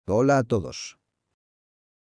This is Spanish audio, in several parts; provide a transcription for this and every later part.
Hola a todos.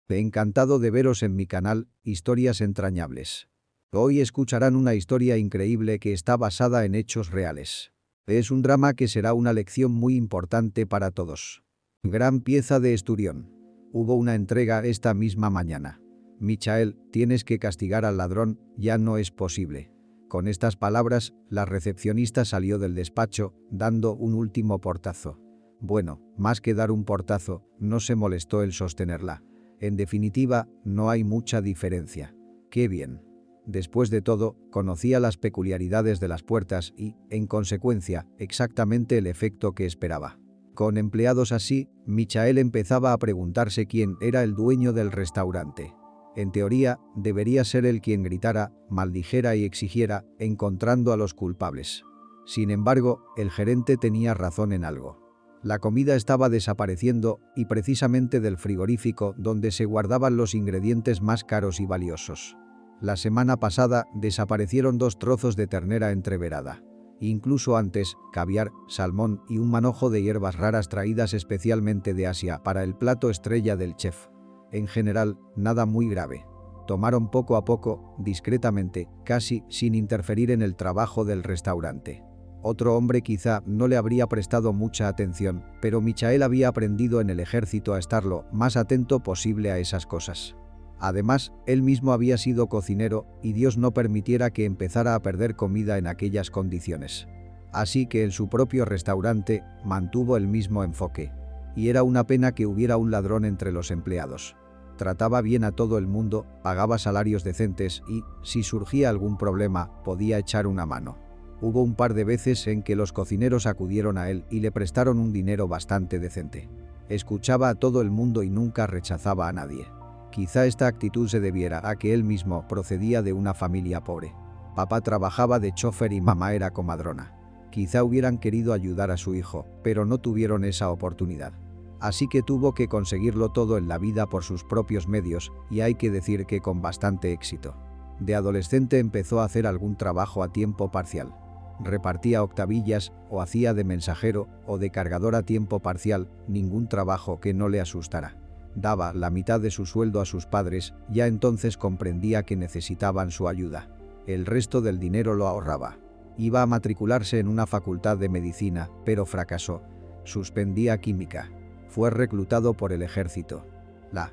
Encantado de veros en mi canal, Historias Entrañables. Hoy escucharán una historia increíble que está basada en hechos reales. Es un drama que será una lección muy importante para todos. Gran pieza de Esturión. Hubo una entrega esta misma mañana. Michael, tienes que castigar al ladrón, ya no es posible. Con estas palabras, la recepcionista salió del despacho, dando un último portazo. Bueno, más que dar un portazo, no se molestó el sostenerla. En definitiva, no hay mucha diferencia. ¡Qué bien! Después de todo, conocía las peculiaridades de las puertas y, en consecuencia, exactamente el efecto que esperaba. Con empleados así, Michael empezaba a preguntarse quién era el dueño del restaurante. En teoría, debería ser él quien gritara, maldijera y exigiera, encontrando a los culpables. Sin embargo, el gerente tenía razón en algo. La comida estaba desapareciendo y precisamente del frigorífico donde se guardaban los ingredientes más caros y valiosos. La semana pasada desaparecieron 2 trozos de ternera entreverada. Incluso antes, caviar, salmón y un manojo de hierbas raras traídas especialmente de Asia para el plato estrella del chef. En general, nada muy grave. Tomaron poco a poco, discretamente, casi sin interferir en el trabajo del restaurante. Otro hombre quizá no le habría prestado mucha atención, pero Michael había aprendido en el ejército a estar lo más atento posible a esas cosas. Además, él mismo había sido cocinero y Dios no permitiera que empezara a perder comida en aquellas condiciones. Así que en su propio restaurante mantuvo el mismo enfoque. Y era una pena que hubiera un ladrón entre los empleados. Trataba bien a todo el mundo, pagaba salarios decentes y, si surgía algún problema, podía echar una mano. Hubo un par de veces en que los cocineros acudieron a él y le prestaron un dinero bastante decente. Escuchaba a todo el mundo y nunca rechazaba a nadie. Quizá esta actitud se debiera a que él mismo procedía de una familia pobre. Papá trabajaba de chofer y mamá era comadrona. Quizá hubieran querido ayudar a su hijo, pero no tuvieron esa oportunidad. Así que tuvo que conseguirlo todo en la vida por sus propios medios, y hay que decir que con bastante éxito. De adolescente empezó a hacer algún trabajo a tiempo parcial. Repartía octavillas, o hacía de mensajero, o de cargador a tiempo parcial, ningún trabajo que no le asustara. Daba la mitad de su sueldo a sus padres, ya entonces comprendía que necesitaban su ayuda. El resto del dinero lo ahorraba. Iba a matricularse en una facultad de medicina, pero fracasó. Suspendía química. Fue reclutado por el ejército. La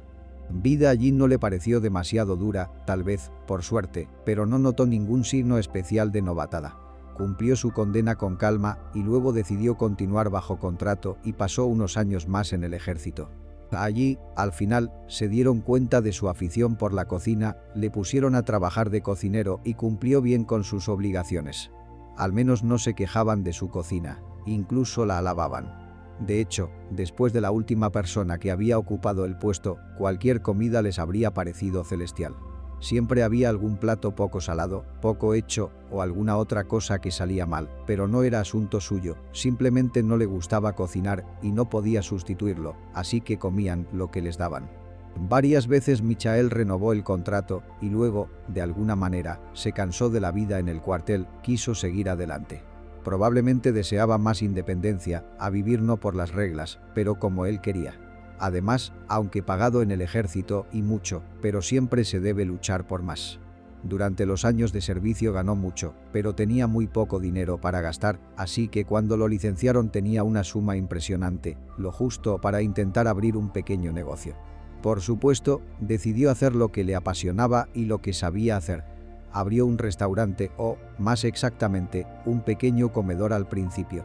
vida allí no le pareció demasiado dura, tal vez, por suerte, pero no notó ningún signo especial de novatada. Cumplió su condena con calma y luego decidió continuar bajo contrato y pasó unos años más en el ejército. Allí, al final, se dieron cuenta de su afición por la cocina, le pusieron a trabajar de cocinero y cumplió bien con sus obligaciones. Al menos no se quejaban de su cocina, incluso la alababan. De hecho, después de la última persona que había ocupado el puesto, cualquier comida les habría parecido celestial. Siempre había algún plato poco salado, poco hecho o alguna otra cosa que salía mal, pero no era asunto suyo, simplemente no le gustaba cocinar y no podía sustituirlo, así que comían lo que les daban. Varias veces Michael renovó el contrato y luego, de alguna manera, se cansó de la vida en el cuartel, quiso seguir adelante. Probablemente deseaba más independencia, a vivir no por las reglas, pero como él quería. Además, aunque pagado en el ejército y mucho, pero siempre se debe luchar por más. Durante los años de servicio ganó mucho, pero tenía muy poco dinero para gastar, así que cuando lo licenciaron tenía una suma impresionante, lo justo para intentar abrir un pequeño negocio. Por supuesto, decidió hacer lo que le apasionaba y lo que sabía hacer. Abrió un restaurante o, más exactamente, un pequeño comedor al principio.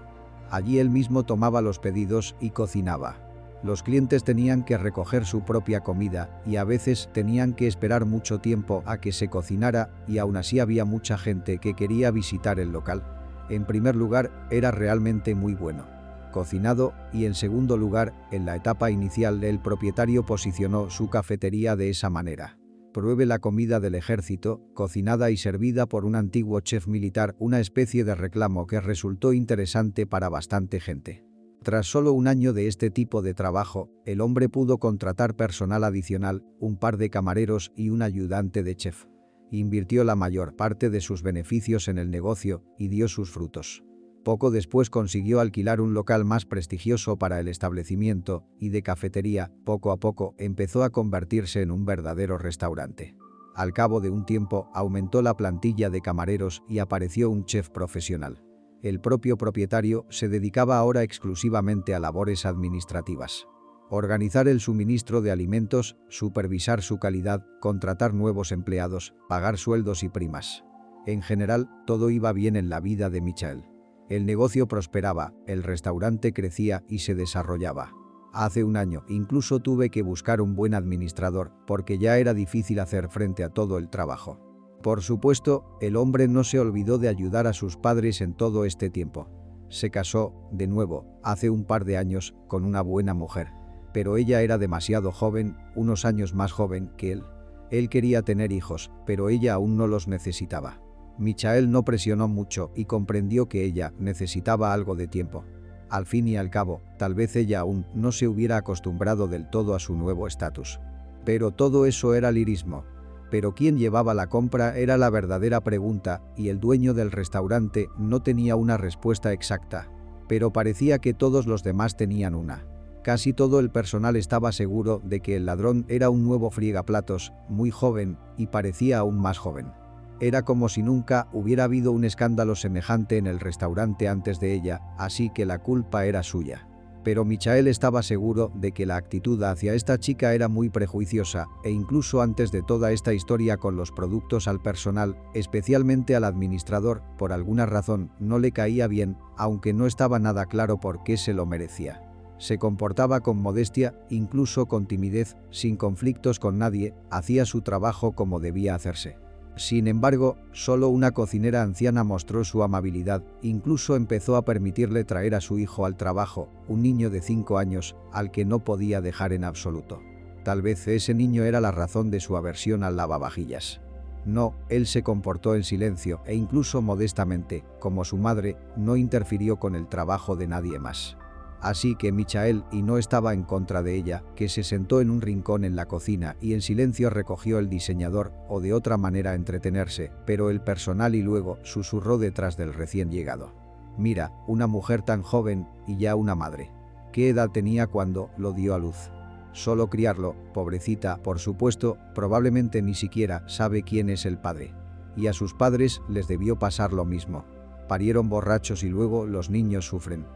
Allí él mismo tomaba los pedidos y cocinaba. Los clientes tenían que recoger su propia comida y a veces tenían que esperar mucho tiempo a que se cocinara y aún así había mucha gente que quería visitar el local. En primer lugar, era realmente muy bueno cocinado y en segundo lugar, en la etapa inicial el propietario posicionó su cafetería de esa manera. Pruebe la comida del ejército, cocinada y servida por un antiguo chef militar, una especie de reclamo que resultó interesante para bastante gente. Tras solo un año de este tipo de trabajo, el hombre pudo contratar personal adicional, un par de camareros y un ayudante de chef. Invirtió la mayor parte de sus beneficios en el negocio y dio sus frutos. Poco después consiguió alquilar un local más prestigioso para el establecimiento y de cafetería, poco a poco empezó a convertirse en un verdadero restaurante. Al cabo de un tiempo aumentó la plantilla de camareros y apareció un chef profesional. El propio propietario se dedicaba ahora exclusivamente a labores administrativas. Organizar el suministro de alimentos, supervisar su calidad, contratar nuevos empleados, pagar sueldos y primas. En general, todo iba bien en la vida de Michael. El negocio prosperaba, el restaurante crecía y se desarrollaba. Hace un año incluso tuve que buscar un buen administrador porque ya era difícil hacer frente a todo el trabajo. Por supuesto, el hombre no se olvidó de ayudar a sus padres en todo este tiempo. Se casó, de nuevo, hace un par de años, con una buena mujer. Pero ella era demasiado joven, unos años más joven que él. Él quería tener hijos, pero ella aún no los necesitaba. Michael no presionó mucho y comprendió que ella necesitaba algo de tiempo. Al fin y al cabo, tal vez ella aún no se hubiera acostumbrado del todo a su nuevo estatus. Pero todo eso era lirismo. Pero quién llevaba la compra era la verdadera pregunta y el dueño del restaurante no tenía una respuesta exacta. Pero parecía que todos los demás tenían una. Casi todo el personal estaba seguro de que el ladrón era un nuevo friegaplatos, muy joven, y parecía aún más joven. Era como si nunca hubiera habido un escándalo semejante en el restaurante antes de ella, así que la culpa era suya. Pero Michael estaba seguro de que la actitud hacia esta chica era muy prejuiciosa, e incluso antes de toda esta historia con los productos al personal, especialmente al administrador, por alguna razón, no le caía bien, aunque no estaba nada claro por qué se lo merecía. Se comportaba con modestia, incluso con timidez, sin conflictos con nadie, hacía su trabajo como debía hacerse. Sin embargo, solo una cocinera anciana mostró su amabilidad, incluso empezó a permitirle traer a su hijo al trabajo, un niño de 5 años, al que no podía dejar en absoluto. Tal vez ese niño era la razón de su aversión al lavavajillas. No, él se comportó en silencio e incluso modestamente, como su madre, no interfirió con el trabajo de nadie más. Así que Michael y no estaba en contra de ella, que se sentó en un rincón en la cocina y en silencio recogió el diseñador o de otra manera entretenerse, pero el personal y luego susurró detrás del recién llegado. Mira, una mujer tan joven y ya una madre. ¿Qué edad tenía cuando lo dio a luz? Solo criarlo, pobrecita, por supuesto, probablemente ni siquiera sabe quién es el padre. Y a sus padres les debió pasar lo mismo. Parieron borrachos y luego los niños sufren.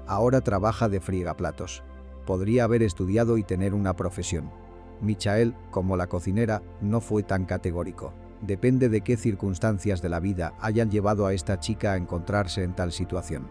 Ahora trabaja de friegaplatos. Podría haber estudiado y tener una profesión. Michael, como la cocinera, no fue tan categórico. Depende de qué circunstancias de la vida hayan llevado a esta chica a encontrarse en tal situación.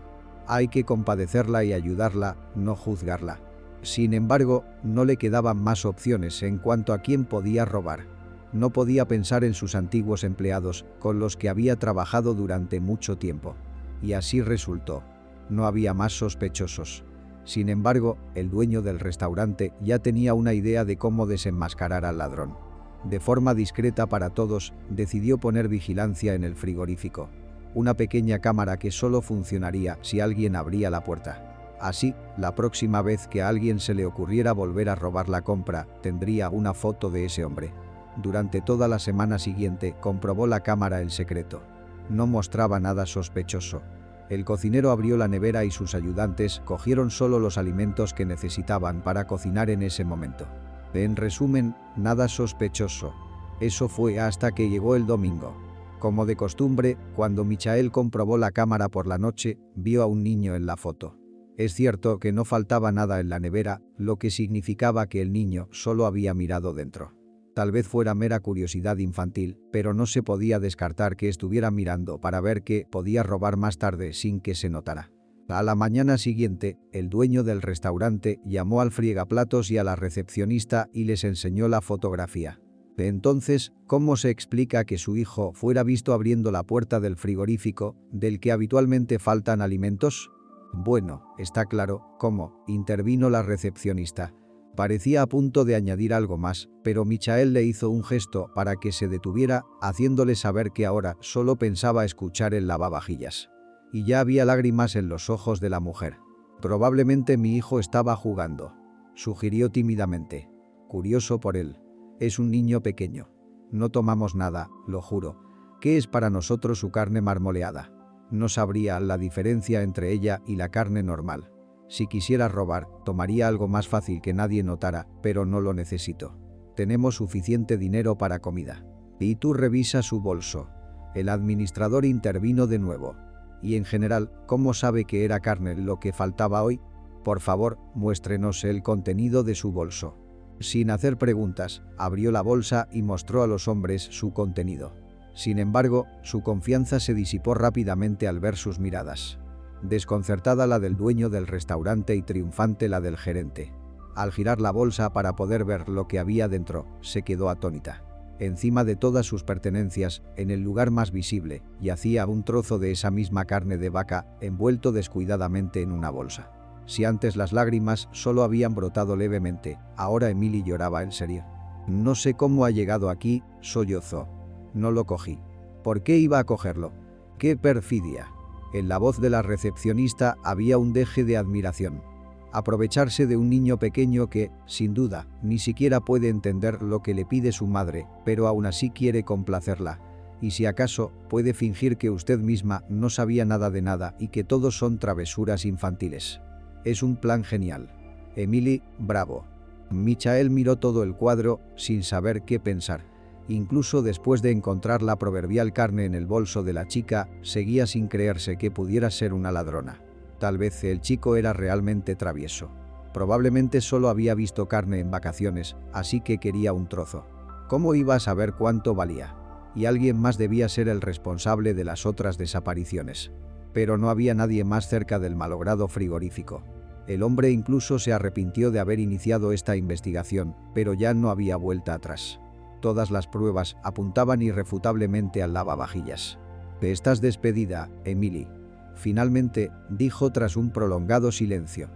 Hay que compadecerla y ayudarla, no juzgarla. Sin embargo, no le quedaban más opciones en cuanto a quién podía robar. No podía pensar en sus antiguos empleados, con los que había trabajado durante mucho tiempo. Y así resultó. No había más sospechosos. Sin embargo, el dueño del restaurante ya tenía una idea de cómo desenmascarar al ladrón. De forma discreta para todos, decidió poner vigilancia en el frigorífico. Una pequeña cámara que solo funcionaría si alguien abría la puerta. Así, la próxima vez que a alguien se le ocurriera volver a robar la compra, tendría una foto de ese hombre. Durante toda la semana siguiente, comprobó la cámara en secreto. No mostraba nada sospechoso. El cocinero abrió la nevera y sus ayudantes cogieron solo los alimentos que necesitaban para cocinar en ese momento. En resumen, nada sospechoso. Eso fue hasta que llegó el domingo. Como de costumbre, cuando Michael comprobó la cámara por la noche, vio a un niño en la foto. Es cierto que no faltaba nada en la nevera, lo que significaba que el niño solo había mirado dentro. Tal vez fuera mera curiosidad infantil, pero no se podía descartar que estuviera mirando para ver qué podía robar más tarde sin que se notara. A la mañana siguiente, el dueño del restaurante llamó al friegaplatos y a la recepcionista y les enseñó la fotografía. Entonces, ¿cómo se explica que su hijo fuera visto abriendo la puerta del frigorífico, del que habitualmente faltan alimentos? Bueno, está claro cómo, intervino la recepcionista. Parecía a punto de añadir algo más, pero Michael le hizo un gesto para que se detuviera, haciéndole saber que ahora solo pensaba escuchar el lavavajillas. Y ya había lágrimas en los ojos de la mujer. Probablemente mi hijo estaba jugando, sugirió tímidamente. Curioso por él. Es un niño pequeño. No tomamos nada, lo juro. ¿Qué es para nosotros su carne marmoleada? No sabría la diferencia entre ella y la carne normal. Si quisiera robar, tomaría algo más fácil que nadie notara, pero no lo necesito. Tenemos suficiente dinero para comida. Y tú revisa su bolso. El administrador intervino de nuevo. Y en general, ¿cómo sabe que era carne lo que faltaba hoy? Por favor, muéstrenos el contenido de su bolso. Sin hacer preguntas, abrió la bolsa y mostró a los hombres su contenido. Sin embargo, su confianza se disipó rápidamente al ver sus miradas. Desconcertada la del dueño del restaurante y triunfante la del gerente. Al girar la bolsa para poder ver lo que había dentro, se quedó atónita. Encima de todas sus pertenencias, en el lugar más visible, yacía un trozo de esa misma carne de vaca, envuelto descuidadamente en una bolsa. Si antes las lágrimas solo habían brotado levemente, ahora Emily lloraba en serio. «No sé cómo ha llegado aquí», sollozó. «No lo cogí». «¿Por qué iba a cogerlo?». «¡Qué perfidia!». En la voz de la recepcionista había un deje de admiración. Aprovecharse de un niño pequeño que, sin duda, ni siquiera puede entender lo que le pide su madre, pero aún así quiere complacerla. Y si acaso, puede fingir que usted misma no sabía nada de nada y que todos son travesuras infantiles. Es un plan genial. Emily, bravo. Michael miró todo el cuadro, sin saber qué pensar. Incluso después de encontrar la proverbial carne en el bolso de la chica, seguía sin creerse que pudiera ser una ladrona. Tal vez el chico era realmente travieso. Probablemente solo había visto carne en vacaciones, así que quería un trozo. ¿Cómo iba a saber cuánto valía? Y alguien más debía ser el responsable de las otras desapariciones. Pero no había nadie más cerca del malogrado frigorífico. El hombre incluso se arrepintió de haber iniciado esta investigación, pero ya no había vuelta atrás. Todas las pruebas apuntaban irrefutablemente al lavavajillas. «Estás despedida, Emily», finalmente dijo tras un prolongado silencio.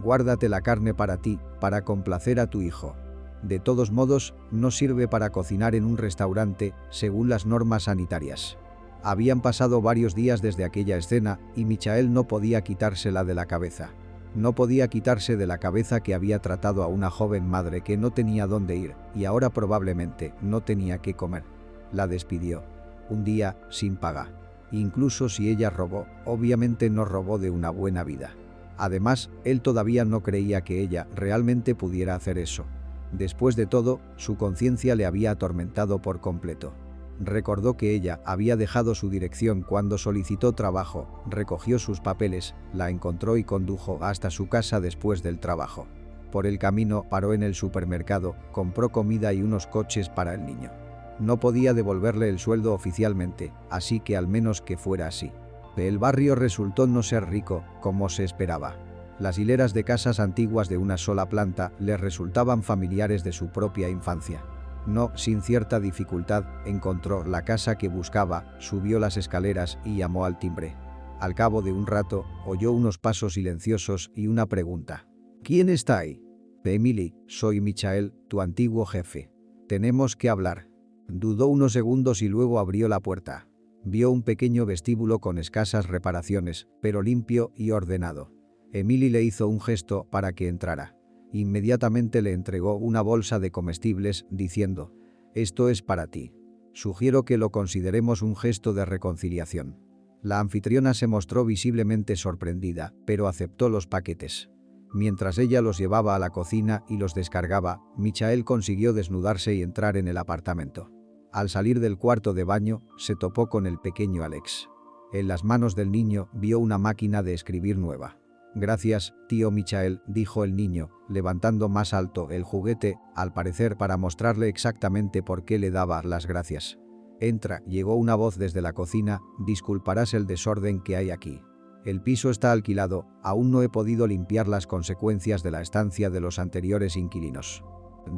«Guárdate la carne para ti, para complacer a tu hijo. De todos modos, no sirve para cocinar en un restaurante, según las normas sanitarias». Habían pasado varios días desde aquella escena y Michael no podía quitársela de la cabeza. No podía quitarse de la cabeza que había tratado a una joven madre que no tenía dónde ir y ahora probablemente no tenía qué comer. La despidió. Un día, sin paga. Incluso si ella robó, obviamente no robó de una buena vida. Además, él todavía no creía que ella realmente pudiera hacer eso. Después de todo, su conciencia le había atormentado por completo. Recordó que ella había dejado su dirección cuando solicitó trabajo, recogió sus papeles, la encontró y condujo hasta su casa después del trabajo. Por el camino paró en el supermercado, compró comida y unos coches para el niño. No podía devolverle el sueldo oficialmente, así que al menos que fuera así. El barrio resultó no ser rico, como se esperaba. Las hileras de casas antiguas de una sola planta le resultaban familiares de su propia infancia. No sin cierta dificultad, encontró la casa que buscaba, subió las escaleras y llamó al timbre. Al cabo de un rato, oyó unos pasos silenciosos y una pregunta. «¿Quién está ahí?» «Emily, soy Michael, tu antiguo jefe. Tenemos que hablar». Dudó unos segundos y luego abrió la puerta. Vio un pequeño vestíbulo con escasas reparaciones, pero limpio y ordenado. Emily le hizo un gesto para que entrara. Inmediatamente le entregó una bolsa de comestibles, diciendo: «Esto es para ti. Sugiero que lo consideremos un gesto de reconciliación». La anfitriona se mostró visiblemente sorprendida, pero aceptó los paquetes. Mientras ella los llevaba a la cocina y los descargaba, Michael consiguió desnudarse y entrar en el apartamento. Al salir del cuarto de baño, se topó con el pequeño Alex. En las manos del niño vio una máquina de escribir nueva. «Gracias, tío Michael», dijo el niño, levantando más alto el juguete, al parecer para mostrarle exactamente por qué le daba las gracias. «Entra», llegó una voz desde la cocina, «disculparás el desorden que hay aquí. El piso está alquilado, aún no he podido limpiar las consecuencias de la estancia de los anteriores inquilinos».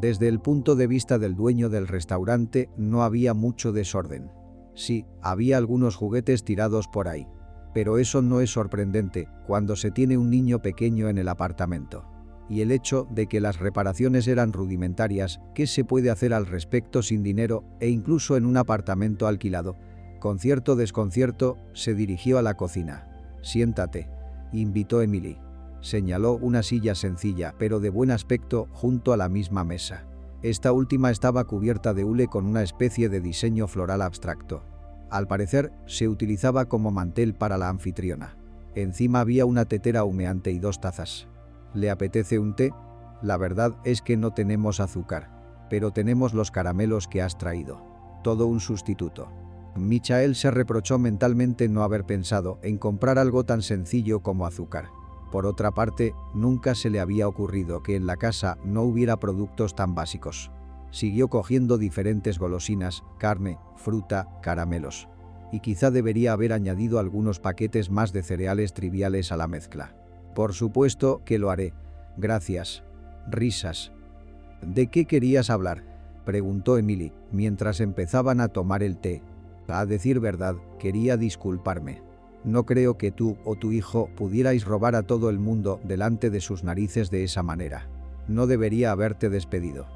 Desde el punto de vista del dueño del restaurante, no había mucho desorden. Sí, había algunos juguetes tirados por ahí. Pero eso no es sorprendente cuando se tiene un niño pequeño en el apartamento. Y el hecho de que las reparaciones eran rudimentarias, ¿qué se puede hacer al respecto sin dinero e incluso en un apartamento alquilado? Con cierto desconcierto, se dirigió a la cocina. «Siéntate», invitó Emily. Señaló una silla sencilla pero de buen aspecto junto a la misma mesa. Esta última estaba cubierta de hule con una especie de diseño floral abstracto. Al parecer, se utilizaba como mantel para la anfitriona. Encima había una tetera humeante y 2 tazas. ¿Le apetece un té? La verdad es que no tenemos azúcar. Pero tenemos los caramelos que has traído. Todo un sustituto. Michael se reprochó mentalmente no haber pensado en comprar algo tan sencillo como azúcar. Por otra parte, nunca se le había ocurrido que en la casa no hubiera productos tan básicos. Siguió cogiendo diferentes golosinas, carne, fruta, caramelos. Y quizá debería haber añadido algunos paquetes más de cereales triviales a la mezcla. Por supuesto que lo haré. Gracias. Risas. ¿De qué querías hablar?, preguntó Emily, mientras empezaban a tomar el té. A decir verdad, quería disculparme. No creo que tú o tu hijo pudierais robar a todo el mundo delante de sus narices de esa manera. No debería haberte despedido.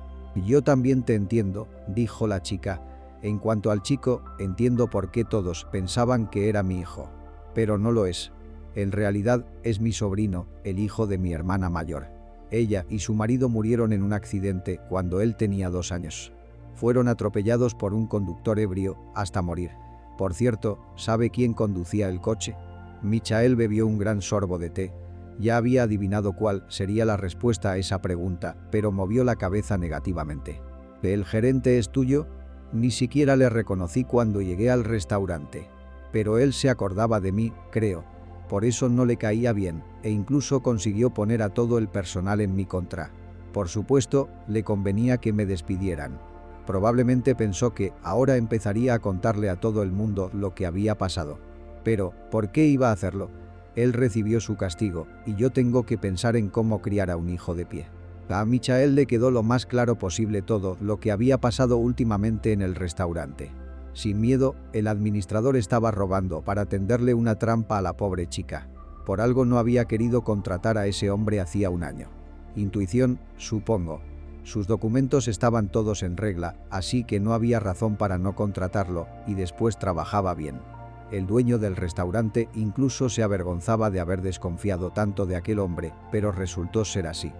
Yo también te entiendo, dijo la chica. En cuanto al chico, entiendo por qué todos pensaban que era mi hijo. Pero no lo es. En realidad, es mi sobrino, el hijo de mi hermana mayor. Ella y su marido murieron en un accidente cuando él tenía 2 años. Fueron atropellados por un conductor ebrio hasta morir. Por cierto, ¿sabe quién conducía el coche? Michael bebió un gran sorbo de té. Ya había adivinado cuál sería la respuesta a esa pregunta, pero movió la cabeza negativamente. ¿El gerente es tuyo? Ni siquiera le reconocí cuando llegué al restaurante. Pero él se acordaba de mí, creo. Por eso no le caía bien, e incluso consiguió poner a todo el personal en mi contra. Por supuesto, le convenía que me despidieran. Probablemente pensó que ahora empezaría a contarle a todo el mundo lo que había pasado. Pero, ¿por qué iba a hacerlo? Él recibió su castigo, y yo tengo que pensar en cómo criar a un hijo de pie. A Michael le quedó lo más claro posible todo lo que había pasado últimamente en el restaurante. Sin miedo, el administrador estaba robando para tenderle una trampa a la pobre chica. Por algo no había querido contratar a ese hombre hacía 1 año. Intuición, supongo. Sus documentos estaban todos en regla, así que no había razón para no contratarlo, y después trabajaba bien. El dueño del restaurante incluso se avergonzaba de haber desconfiado tanto de aquel hombre, pero resultó ser así.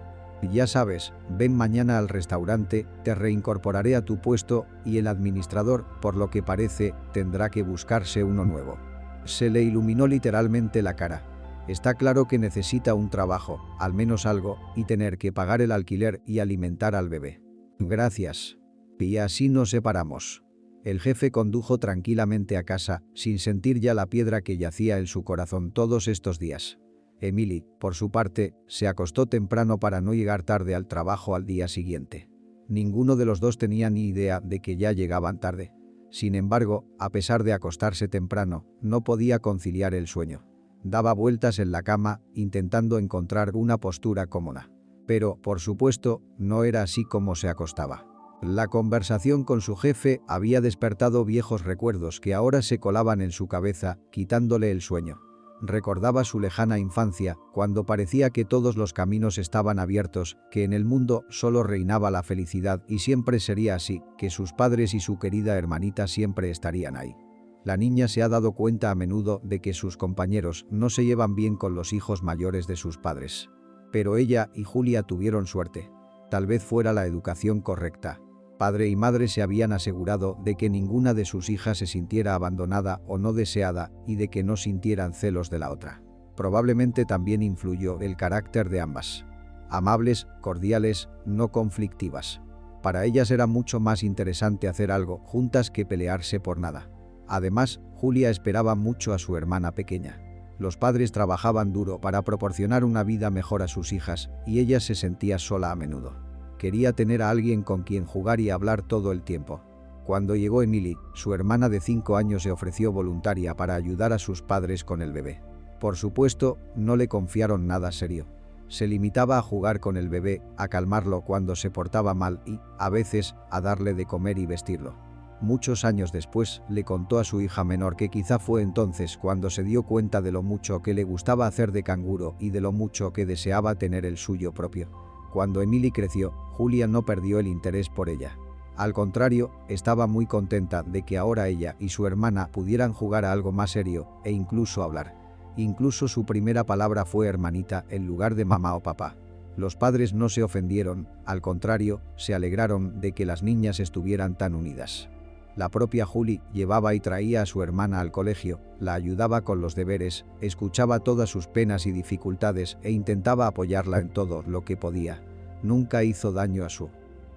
Ya sabes, ven mañana al restaurante, te reincorporaré a tu puesto y el administrador, por lo que parece, tendrá que buscarse uno nuevo. Se le iluminó literalmente la cara. Está claro que necesita un trabajo, al menos algo, y tener que pagar el alquiler y alimentar al bebé. Gracias. Y así nos separamos. El jefe condujo tranquilamente a casa, sin sentir ya la piedra que yacía en su corazón todos estos días. Emily, por su parte, se acostó temprano para no llegar tarde al trabajo al día siguiente. Ninguno de los dos tenía ni idea de que ya llegaban tarde. Sin embargo, a pesar de acostarse temprano, no podía conciliar el sueño. Daba vueltas en la cama, intentando encontrar una postura cómoda. Pero, por supuesto, no era así como se acostaba. La conversación con su jefe había despertado viejos recuerdos que ahora se colaban en su cabeza, quitándole el sueño. Recordaba su lejana infancia, cuando parecía que todos los caminos estaban abiertos, que en el mundo solo reinaba la felicidad y siempre sería así, que sus padres y su querida hermanita siempre estarían ahí. La niña se ha dado cuenta a menudo de que sus compañeros no se llevan bien con los hijos mayores de sus padres. Pero ella y Julia tuvieron suerte. Tal vez fuera la educación correcta. Padre y madre se habían asegurado de que ninguna de sus hijas se sintiera abandonada o no deseada y de que no sintieran celos de la otra. Probablemente también influyó el carácter de ambas. Amables, cordiales, no conflictivas. Para ellas era mucho más interesante hacer algo juntas que pelearse por nada. Además, Julia esperaba mucho a su hermana pequeña. Los padres trabajaban duro para proporcionar una vida mejor a sus hijas y ella se sentía sola a menudo. Quería tener a alguien con quien jugar y hablar todo el tiempo. Cuando llegó Emily, su hermana de 5 años se ofreció voluntaria para ayudar a sus padres con el bebé. Por supuesto, no le confiaron nada serio. Se limitaba a jugar con el bebé, a calmarlo cuando se portaba mal y, a veces, a darle de comer y vestirlo. Muchos años después, le contó a su hija menor que quizá fue entonces cuando se dio cuenta de lo mucho que le gustaba hacer de canguro y de lo mucho que deseaba tener el suyo propio. Cuando Emily creció, Julia no perdió el interés por ella. Al contrario, estaba muy contenta de que ahora ella y su hermana pudieran jugar a algo más serio e incluso hablar. Incluso su primera palabra fue hermanita en lugar de mamá o papá. Los padres no se ofendieron, al contrario, se alegraron de que las niñas estuvieran tan unidas. La propia Julie llevaba y traía a su hermana al colegio, la ayudaba con los deberes, escuchaba todas sus penas y dificultades e intentaba apoyarla en todo lo que podía. Nunca hizo daño a su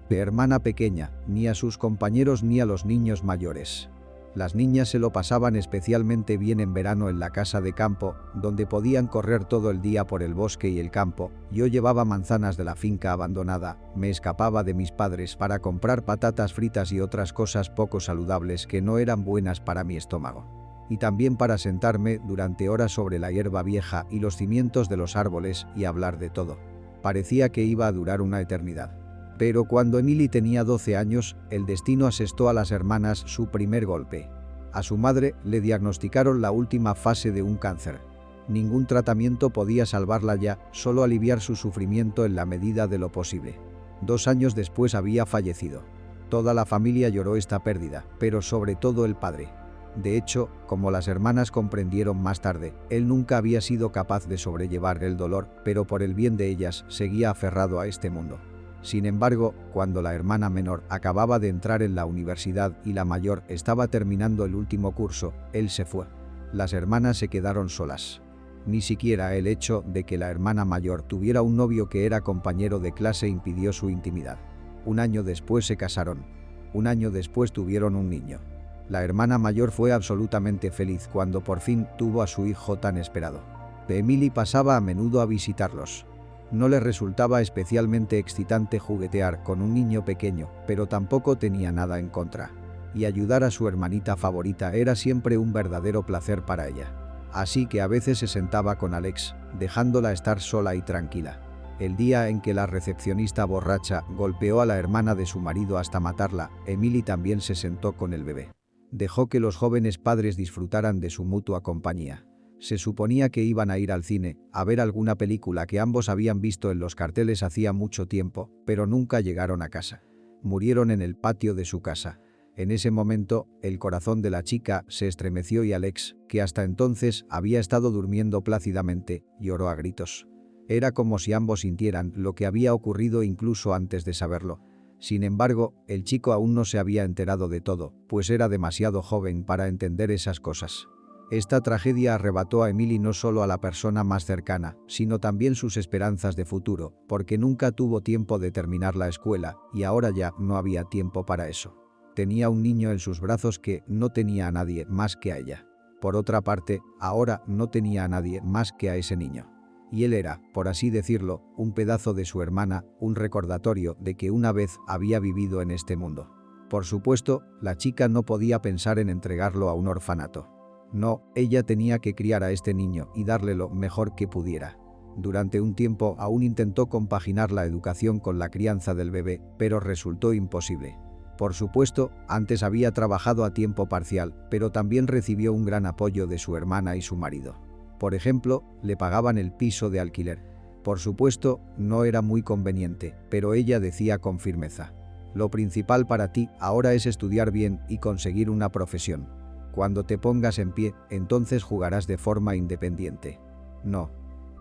hermana pequeña, ni a sus compañeros ni a los niños mayores. Las niñas se lo pasaban especialmente bien en verano en la casa de campo, donde podían correr todo el día por el bosque y el campo. Yo llevaba manzanas de la finca abandonada, me escapaba de mis padres para comprar patatas fritas y otras cosas poco saludables que no eran buenas para mi estómago. Y también para sentarme durante horas sobre la hierba vieja y los cimientos de los árboles y hablar de todo. Parecía que iba a durar una eternidad. Pero cuando Emily tenía 12 años, el destino asestó a las hermanas su primer golpe. A su madre le diagnosticaron la última fase de un cáncer. Ningún tratamiento podía salvarla ya, solo aliviar su sufrimiento en la medida de lo posible. 2 años después había fallecido. Toda la familia lloró esta pérdida, pero sobre todo el padre. De hecho, como las hermanas comprendieron más tarde, él nunca había sido capaz de sobrellevar el dolor, pero por el bien de ellas seguía aferrado a este mundo. Sin embargo, cuando la hermana menor acababa de entrar en la universidad y la mayor estaba terminando el último curso, él se fue. Las hermanas se quedaron solas. Ni siquiera el hecho de que la hermana mayor tuviera un novio que era compañero de clase impidió su intimidad. 1 año después se casaron. 1 año después tuvieron un niño. La hermana mayor fue absolutamente feliz cuando por fin tuvo a su hijo tan esperado. Emily pasaba a menudo a visitarlos. No le resultaba especialmente excitante juguetear con un niño pequeño, pero tampoco tenía nada en contra. Y ayudar a su hermanita favorita era siempre un verdadero placer para ella. Así que a veces se sentaba con Alex, dejándola estar sola y tranquila. El día en que la recepcionista borracha golpeó a la hermana de su marido hasta matarla, Emily también se sentó con el bebé. Dejó que los jóvenes padres disfrutaran de su mutua compañía. Se suponía que iban a ir al cine, a ver alguna película que ambos habían visto en los carteles hacía mucho tiempo, pero nunca llegaron a casa. Murieron en el patio de su casa. En ese momento, el corazón de la chica se estremeció y Alex, que hasta entonces había estado durmiendo plácidamente, lloró a gritos. Era como si ambos sintieran lo que había ocurrido incluso antes de saberlo. Sin embargo, el chico aún no se había enterado de todo, pues era demasiado joven para entender esas cosas. Esta tragedia arrebató a Emily no solo a la persona más cercana, sino también sus esperanzas de futuro, porque nunca tuvo tiempo de terminar la escuela, y ahora ya no había tiempo para eso. Tenía un niño en sus brazos que no tenía a nadie más que a ella. Por otra parte, ahora no tenía a nadie más que a ese niño. Y él era, por así decirlo, un pedazo de su hermana, un recordatorio de que una vez había vivido en este mundo. Por supuesto, la chica no podía pensar en entregarlo a un orfanato. No, ella tenía que criar a este niño y darle lo mejor que pudiera. Durante un tiempo aún intentó compaginar la educación con la crianza del bebé, pero resultó imposible. Por supuesto, antes había trabajado a tiempo parcial, pero también recibió un gran apoyo de su hermana y su marido. Por ejemplo, le pagaban el piso de alquiler. Por supuesto, no era muy conveniente, pero ella decía con firmeza: lo principal para ti ahora es estudiar bien y conseguir una profesión. Cuando te pongas en pie, entonces jugarás de forma independiente. No.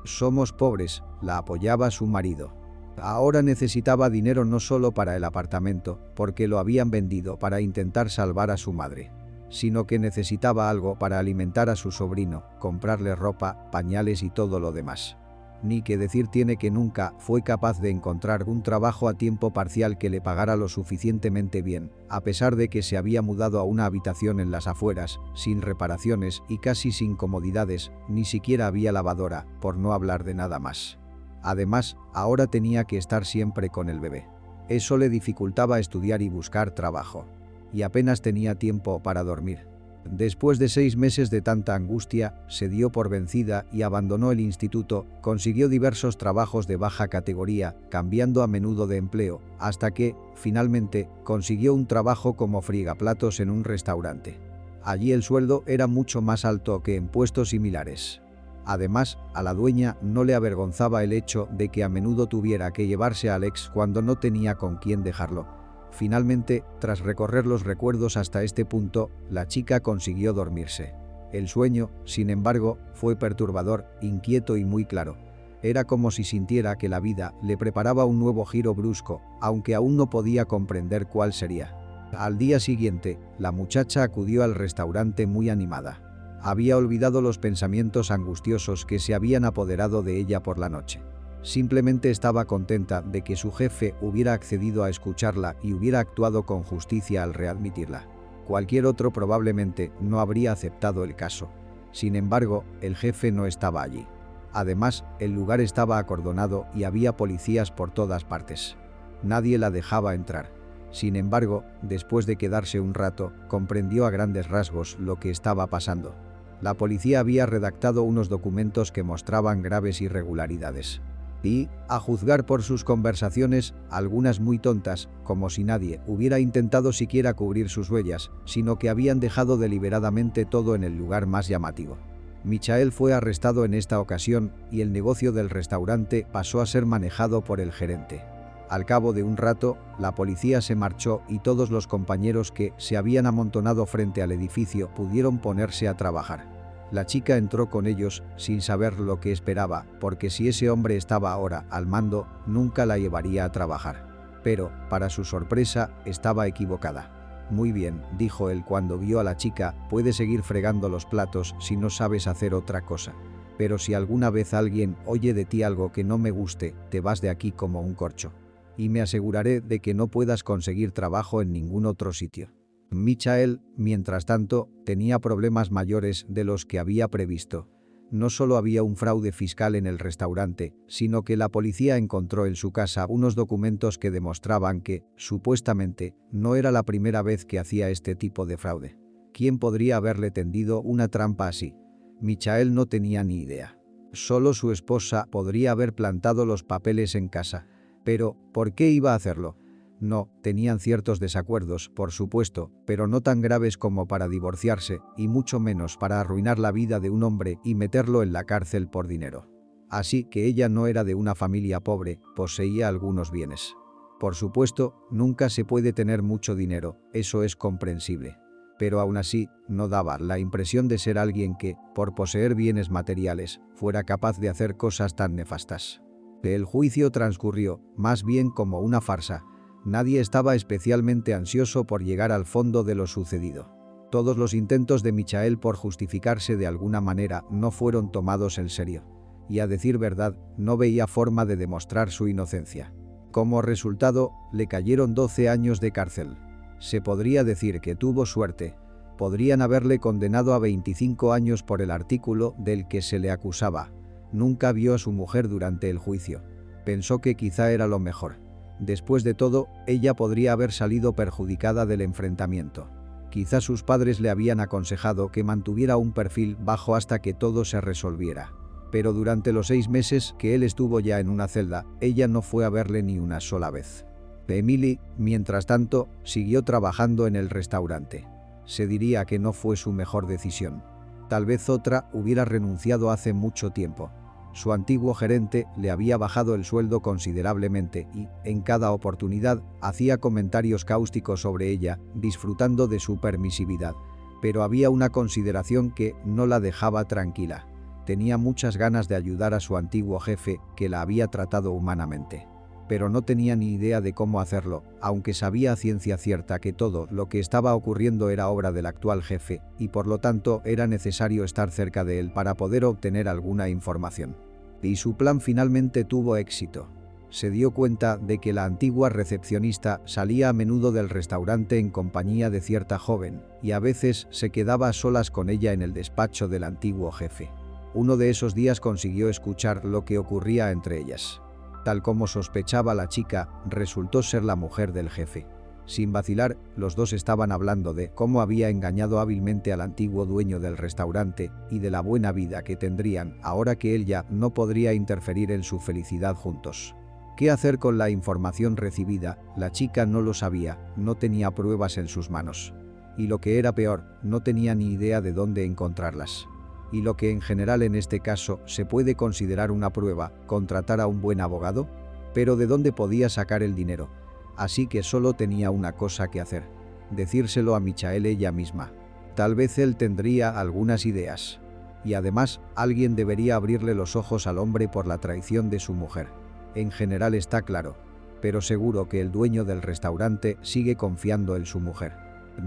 Somos pobres, la apoyaba su marido. Ahora necesitaba dinero no solo para el apartamento, porque lo habían vendido para intentar salvar a su madre, sino que necesitaba algo para alimentar a su sobrino, comprarle ropa, pañales y todo lo demás. Ni que decir tiene que nunca fue capaz de encontrar un trabajo a tiempo parcial que le pagara lo suficientemente bien, a pesar de que se había mudado a una habitación en las afueras, sin reparaciones y casi sin comodidades, ni siquiera había lavadora, por no hablar de nada más. Además, ahora tenía que estar siempre con el bebé. Eso le dificultaba estudiar y buscar trabajo. Y apenas tenía tiempo para dormir. Después de 6 meses de tanta angustia, se dio por vencida y abandonó el instituto. Consiguió diversos trabajos de baja categoría, cambiando a menudo de empleo, hasta que, finalmente, consiguió un trabajo como friegaplatos en un restaurante. Allí el sueldo era mucho más alto que en puestos similares. Además, a la dueña no le avergonzaba el hecho de que a menudo tuviera que llevarse a Alex cuando no tenía con quién dejarlo. Finalmente, tras recorrer los recuerdos hasta este punto, la chica consiguió dormirse. El sueño, sin embargo, fue perturbador, inquieto y muy claro. Era como si sintiera que la vida le preparaba un nuevo giro brusco, aunque aún no podía comprender cuál sería. Al día siguiente, la muchacha acudió al restaurante muy animada. Había olvidado los pensamientos angustiosos que se habían apoderado de ella por la noche. Simplemente estaba contenta de que su jefe hubiera accedido a escucharla y hubiera actuado con justicia al readmitirla. Cualquier otro probablemente no habría aceptado el caso. Sin embargo, el jefe no estaba allí. Además, el lugar estaba acordonado y había policías por todas partes. Nadie la dejaba entrar. Sin embargo, después de quedarse un rato, comprendió a grandes rasgos lo que estaba pasando. La policía había redactado unos documentos que mostraban graves irregularidades. Y, a juzgar por sus conversaciones, algunas muy tontas, como si nadie hubiera intentado siquiera cubrir sus huellas, sino que habían dejado deliberadamente todo en el lugar más llamativo. Michael fue arrestado en esta ocasión y el negocio del restaurante pasó a ser manejado por el gerente. Al cabo de un rato, la policía se marchó y todos los compañeros que se habían amontonado frente al edificio pudieron ponerse a trabajar. La chica entró con ellos sin saber lo que esperaba, porque si ese hombre estaba ahora al mando, nunca la llevaría a trabajar. Pero, para su sorpresa, estaba equivocada. «Muy bien», dijo él cuando vio a la chica, «puedes seguir fregando los platos si no sabes hacer otra cosa. Pero si alguna vez alguien oye de ti algo que no me guste, te vas de aquí como un corcho. Y me aseguraré de que no puedas conseguir trabajo en ningún otro sitio». Michael, mientras tanto, tenía problemas mayores de los que había previsto. No solo había un fraude fiscal en el restaurante, sino que la policía encontró en su casa unos documentos que demostraban que, supuestamente, no era la primera vez que hacía este tipo de fraude. ¿Quién podría haberle tendido una trampa así? Michael no tenía ni idea. Solo su esposa podría haber plantado los papeles en casa. Pero, ¿por qué iba a hacerlo? No, tenían ciertos desacuerdos, por supuesto, pero no tan graves como para divorciarse, y mucho menos para arruinar la vida de un hombre y meterlo en la cárcel por dinero. Así que ella no era de una familia pobre, poseía algunos bienes. Por supuesto, nunca se puede tener mucho dinero, eso es comprensible. Pero aún así, no daba la impresión de ser alguien que, por poseer bienes materiales, fuera capaz de hacer cosas tan nefastas. El juicio transcurrió, más bien como una farsa. Nadie estaba especialmente ansioso por llegar al fondo de lo sucedido. Todos los intentos de Michael por justificarse de alguna manera no fueron tomados en serio. Y a decir verdad, no veía forma de demostrar su inocencia. Como resultado, le cayeron 12 años de cárcel. Se podría decir que tuvo suerte. Podrían haberle condenado a 25 años por el artículo del que se le acusaba. Nunca vio a su mujer durante el juicio. Pensó que quizá era lo mejor. Después de todo, ella podría haber salido perjudicada del enfrentamiento. Quizá sus padres le habían aconsejado que mantuviera un perfil bajo hasta que todo se resolviera. Pero durante los 6 meses que él estuvo ya en una celda, ella no fue a verle ni una sola vez. Emily, mientras tanto, siguió trabajando en el restaurante. Se diría que no fue su mejor decisión. Tal vez otra hubiera renunciado hace mucho tiempo. Su antiguo gerente le había bajado el sueldo considerablemente y, en cada oportunidad, hacía comentarios cáusticos sobre ella, disfrutando de su permisividad. Pero había una consideración que no la dejaba tranquila. Tenía muchas ganas de ayudar a su antiguo jefe, que la había tratado humanamente. Pero no tenía ni idea de cómo hacerlo, aunque sabía a ciencia cierta que todo lo que estaba ocurriendo era obra del actual jefe, y por lo tanto era necesario estar cerca de él para poder obtener alguna información. Y su plan finalmente tuvo éxito. Se dio cuenta de que la antigua recepcionista salía a menudo del restaurante en compañía de cierta joven, y a veces se quedaba a solas con ella en el despacho del antiguo jefe. Uno de esos días consiguió escuchar lo que ocurría entre ellas. Tal como sospechaba la chica, resultó ser la mujer del jefe. Sin vacilar, los dos estaban hablando de cómo había engañado hábilmente al antiguo dueño del restaurante y de la buena vida que tendrían ahora que él ya no podría interferir en su felicidad juntos. ¿Qué hacer con la información recibida? La chica no lo sabía, no tenía pruebas en sus manos. Y lo que era peor, no tenía ni idea de dónde encontrarlas. Y lo que en general en este caso se puede considerar una prueba, contratar a un buen abogado. Pero ¿de dónde podía sacar el dinero? Así que solo tenía una cosa que hacer: decírselo a Michael ella misma. Tal vez él tendría algunas ideas. Y además, alguien debería abrirle los ojos al hombre por la traición de su mujer. En general está claro. pero seguro que el dueño del restaurante sigue confiando en su mujer.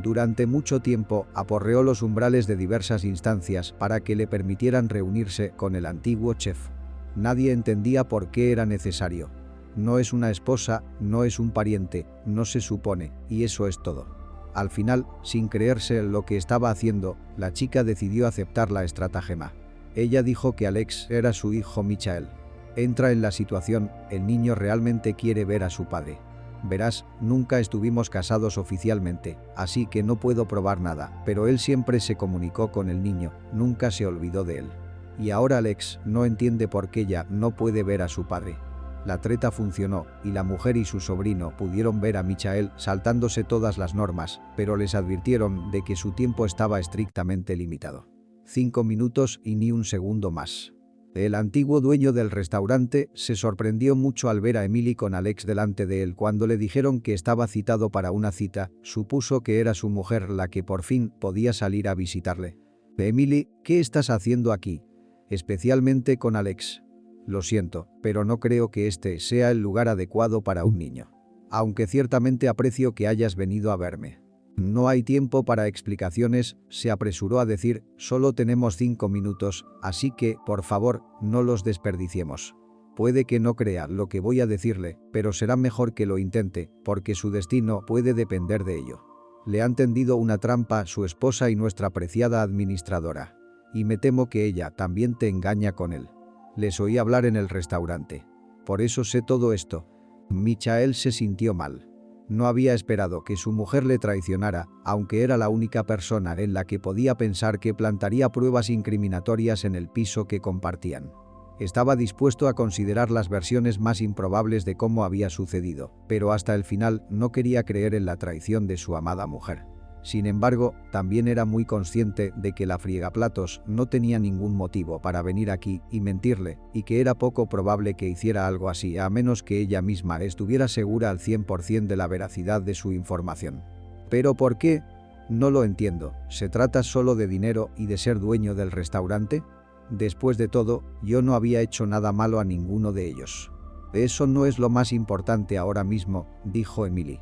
Durante mucho tiempo aporreó los umbrales de diversas instancias para que le permitieran reunirse con el antiguo chef. Nadie entendía por qué era necesario. No es una esposa, no es un pariente, no se supone, y eso es todo. Al final, sin creerse lo que estaba haciendo, la chica decidió aceptar la estratagema. Ella dijo que Alex era su hijo Michael. Entra en la situación, el niño realmente quiere ver a su padre. Verás, nunca estuvimos casados oficialmente, así que no puedo probar nada, pero él siempre se comunicó con el niño, nunca se olvidó de él. Y ahora Alex no entiende por qué ella no puede ver a su padre. La treta funcionó, y la mujer y su sobrino pudieron ver a Michael saltándose todas las normas, pero les advirtieron de que su tiempo estaba estrictamente limitado. 5 minutos y ni un segundo más. El antiguo dueño del restaurante se sorprendió mucho al ver a Emily con Alex delante de él. Cuando le dijeron que estaba citado para una cita, supuso que era su mujer la que por fin podía salir a visitarle. «Emily, ¿qué estás haciendo aquí? Especialmente con Alex. Lo siento, pero no creo que este sea el lugar adecuado para un niño. Aunque ciertamente aprecio que hayas venido a verme». «No hay tiempo para explicaciones», se apresuró a decir, «solo tenemos 5 minutos, así que, por favor, no los desperdiciemos. Puede que no crea lo que voy a decirle, pero será mejor que lo intente, porque su destino puede depender de ello. Le han tendido una trampa su esposa y nuestra apreciada administradora. Y me temo que ella también te engaña con él. Les oí hablar en el restaurante. Por eso sé todo esto». Michael se sintió mal. No había esperado que su mujer le traicionara, aunque era la única persona en la que podía pensar que plantaría pruebas incriminatorias en el piso que compartían. Estaba dispuesto a considerar las versiones más improbables de cómo había sucedido, pero hasta el final no quería creer en la traición de su amada mujer. Sin embargo, también era muy consciente de que la friegaplatos no tenía ningún motivo para venir aquí y mentirle, y que era poco probable que hiciera algo así a menos que ella misma estuviera segura al 100% de la veracidad de su información. ¿Pero por qué? No lo entiendo. ¿Se trata solo de dinero y de ser dueño del restaurante? Después de todo, yo no había hecho nada malo a ninguno de ellos. Eso no es lo más importante ahora mismo, dijo Emily.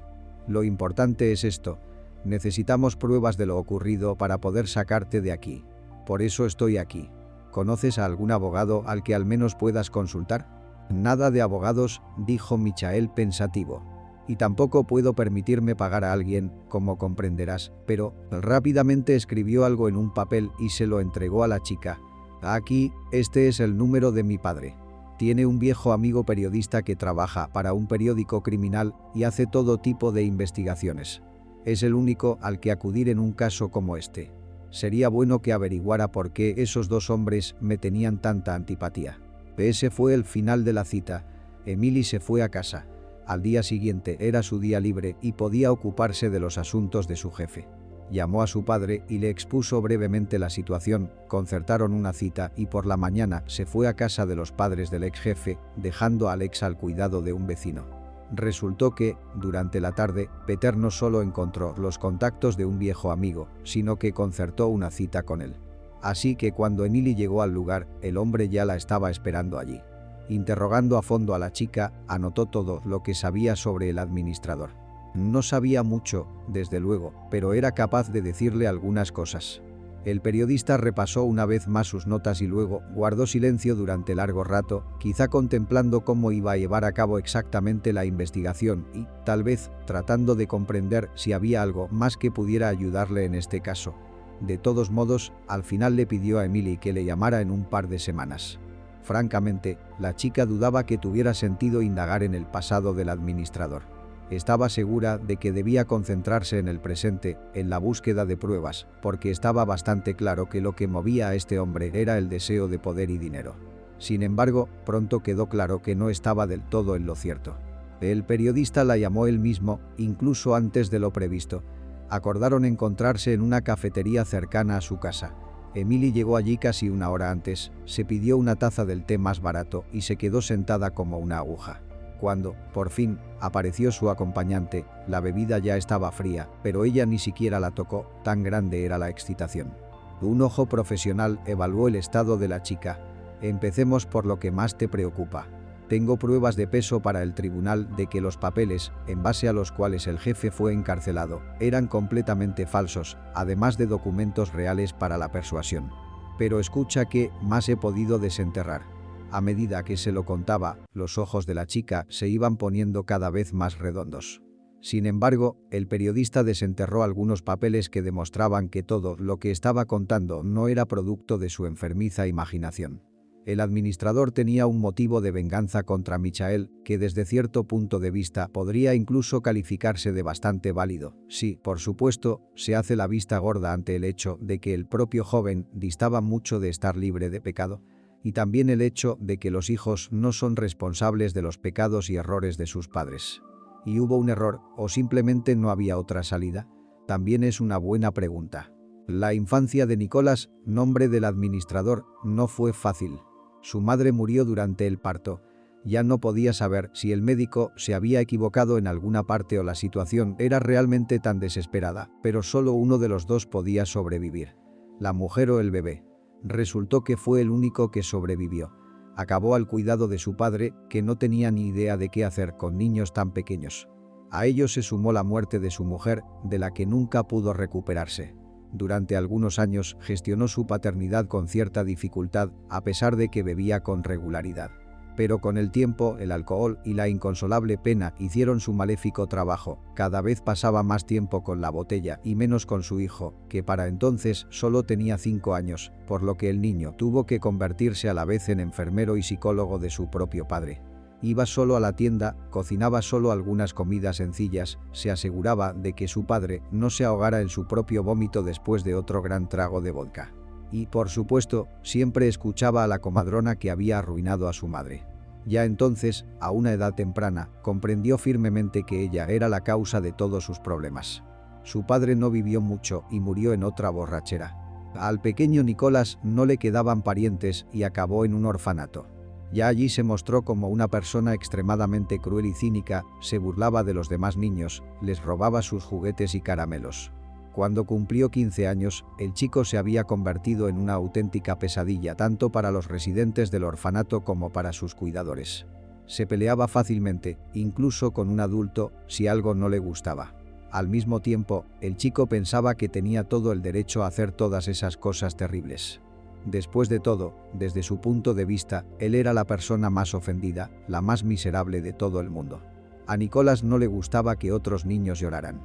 Lo importante es esto. Necesitamos pruebas de lo ocurrido para poder sacarte de aquí. Por eso estoy aquí. ¿Conoces a algún abogado al que al menos puedas consultar? Nada de abogados, dijo Michael pensativo. Y tampoco puedo permitirme pagar a alguien, como comprenderás, pero rápidamente escribió algo en un papel y se lo entregó a la chica. Aquí, este es el número de mi padre. Tiene un viejo amigo periodista que trabaja para un periódico criminal y hace todo tipo de investigaciones. Es el único al que acudir en un caso como este. Sería bueno que averiguara por qué esos dos hombres me tenían tanta antipatía. Ese fue el final de la cita. Emily se fue a casa. Al día siguiente era su día libre y podía ocuparse de los asuntos de su jefe. Llamó a su padre y le expuso brevemente la situación, concertaron una cita y por la mañana se fue a casa de los padres del ex jefe, dejando a Alex al cuidado de un vecino. Resultó que, durante la tarde, Peter no solo encontró los contactos de un viejo amigo, sino que concertó una cita con él. Así que cuando Emily llegó al lugar, el hombre ya la estaba esperando allí. Interrogando a fondo a la chica, anotó todo lo que sabía sobre el administrador. No sabía mucho, desde luego, pero era capaz de decirle algunas cosas. El periodista repasó una vez más sus notas y luego guardó silencio durante largo rato, quizá contemplando cómo iba a llevar a cabo exactamente la investigación y, tal vez, tratando de comprender si había algo más que pudiera ayudarle en este caso. De todos modos, al final le pidió a Emily que le llamara en un par de semanas. Francamente, la chica dudaba que tuviera sentido indagar en el pasado del administrador. Estaba segura de que debía concentrarse en el presente, en la búsqueda de pruebas, porque estaba bastante claro que lo que movía a este hombre era el deseo de poder y dinero. Sin embargo, pronto quedó claro que no estaba del todo en lo cierto. El periodista la llamó él mismo, incluso antes de lo previsto. Acordaron encontrarse en una cafetería cercana a su casa. Emily llegó allí casi una hora antes, se pidió una taza del té más barato y se quedó sentada como una aguja. Cuando, por fin, apareció su acompañante, la bebida ya estaba fría, pero ella ni siquiera la tocó, tan grande era la excitación. Un ojo profesional evaluó el estado de la chica. Empecemos por lo que más te preocupa. Tengo pruebas de peso para el tribunal de que los papeles, en base a los cuales el jefe fue encarcelado, eran completamente falsos, además de documentos reales para la persuasión. Pero escucha que más he podido desenterrar. A medida que se lo contaba, los ojos de la chica se iban poniendo cada vez más redondos. Sin embargo, el periodista desenterró algunos papeles que demostraban que todo lo que estaba contando no era producto de su enfermiza imaginación. El administrador tenía un motivo de venganza contra Michael, que desde cierto punto de vista podría incluso calificarse de bastante válido. Sí, por supuesto, se hace la vista gorda ante el hecho de que el propio joven distaba mucho de estar libre de pecado, y también el hecho de que los hijos no son responsables de los pecados y errores de sus padres. ¿Y hubo un error o simplemente no había otra salida? También es una buena pregunta. La infancia de Nicholas, nombre del administrador, no fue fácil. Su madre murió durante el parto. Ya no podía saber si el médico se había equivocado en alguna parte o la situación era realmente tan desesperada, pero solo uno de los dos podía sobrevivir. La mujer o el bebé. Resultó que fue el único que sobrevivió. Acabó al cuidado de su padre, que no tenía ni idea de qué hacer con niños tan pequeños. A ello se sumó la muerte de su mujer, de la que nunca pudo recuperarse. Durante algunos años gestionó su paternidad con cierta dificultad, a pesar de que bebía con regularidad. Pero con el tiempo, el alcohol y la inconsolable pena hicieron su maléfico trabajo. Cada vez pasaba más tiempo con la botella y menos con su hijo, que para entonces solo tenía 5 años, por lo que el niño tuvo que convertirse a la vez en enfermero y psicólogo de su propio padre. Iba solo a la tienda, cocinaba solo algunas comidas sencillas, se aseguraba de que su padre no se ahogara en su propio vómito después de otro gran trago de vodka. Y, por supuesto, siempre escuchaba a la comadrona que había arruinado a su madre. Ya entonces, a una edad temprana, comprendió firmemente que ella era la causa de todos sus problemas. Su padre no vivió mucho y murió en otra borrachera. Al pequeño Nicholas no le quedaban parientes y acabó en un orfanato. Ya allí se mostró como una persona extremadamente cruel y cínica, se burlaba de los demás niños, les robaba sus juguetes y caramelos. Cuando cumplió 15 años, el chico se había convertido en una auténtica pesadilla tanto para los residentes del orfanato como para sus cuidadores. Se peleaba fácilmente, incluso con un adulto, si algo no le gustaba. Al mismo tiempo, el chico pensaba que tenía todo el derecho a hacer todas esas cosas terribles. Después de todo, desde su punto de vista, él era la persona más ofendida, la más miserable de todo el mundo. A Nicholas no le gustaba que otros niños lloraran.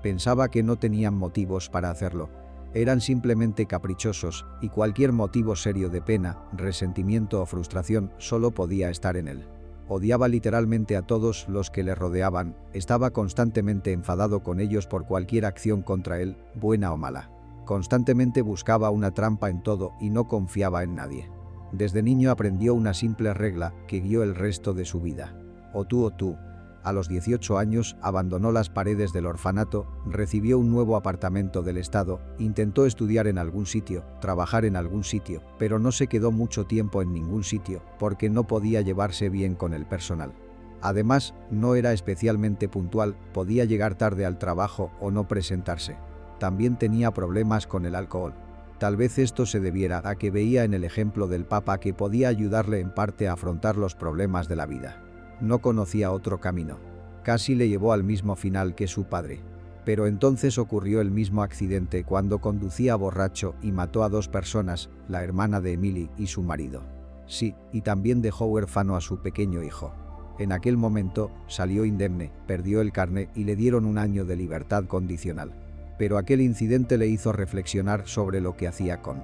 Pensaba que no tenían motivos para hacerlo. Eran simplemente caprichosos, y cualquier motivo serio de pena, resentimiento o frustración solo podía estar en él. Odiaba literalmente a todos los que le rodeaban, estaba constantemente enfadado con ellos por cualquier acción contra él, buena o mala. Constantemente buscaba una trampa en todo y no confiaba en nadie. Desde niño aprendió una simple regla que guió el resto de su vida. O tú o tú. A los 18 años abandonó las paredes del orfanato, recibió un nuevo apartamento del Estado, intentó estudiar en algún sitio, trabajar en algún sitio, pero no se quedó mucho tiempo en ningún sitio porque no podía llevarse bien con el personal. Además, no era especialmente puntual, podía llegar tarde al trabajo o no presentarse. También tenía problemas con el alcohol. Tal vez esto se debiera a que veía en el ejemplo del Papa que podía ayudarle en parte a afrontar los problemas de la vida. No conocía otro camino. Casi le llevó al mismo final que su padre. Pero entonces ocurrió el mismo accidente cuando conducía borracho y mató a 2 personas, la hermana de Emily y su marido. Sí, y también dejó huérfano a su pequeño hijo. En aquel momento, salió indemne, perdió el carné y le dieron 1 año de libertad condicional. Pero aquel incidente le hizo reflexionar sobre lo que hacía con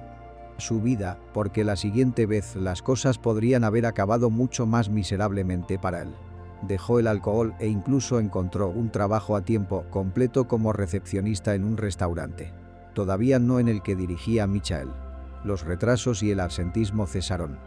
su vida, porque la siguiente vez las cosas podrían haber acabado mucho más miserablemente para él. Dejó el alcohol e incluso encontró un trabajo a tiempo completo como recepcionista en un restaurante. Todavía no en el que dirigía Michael. Los retrasos y el absentismo cesaron.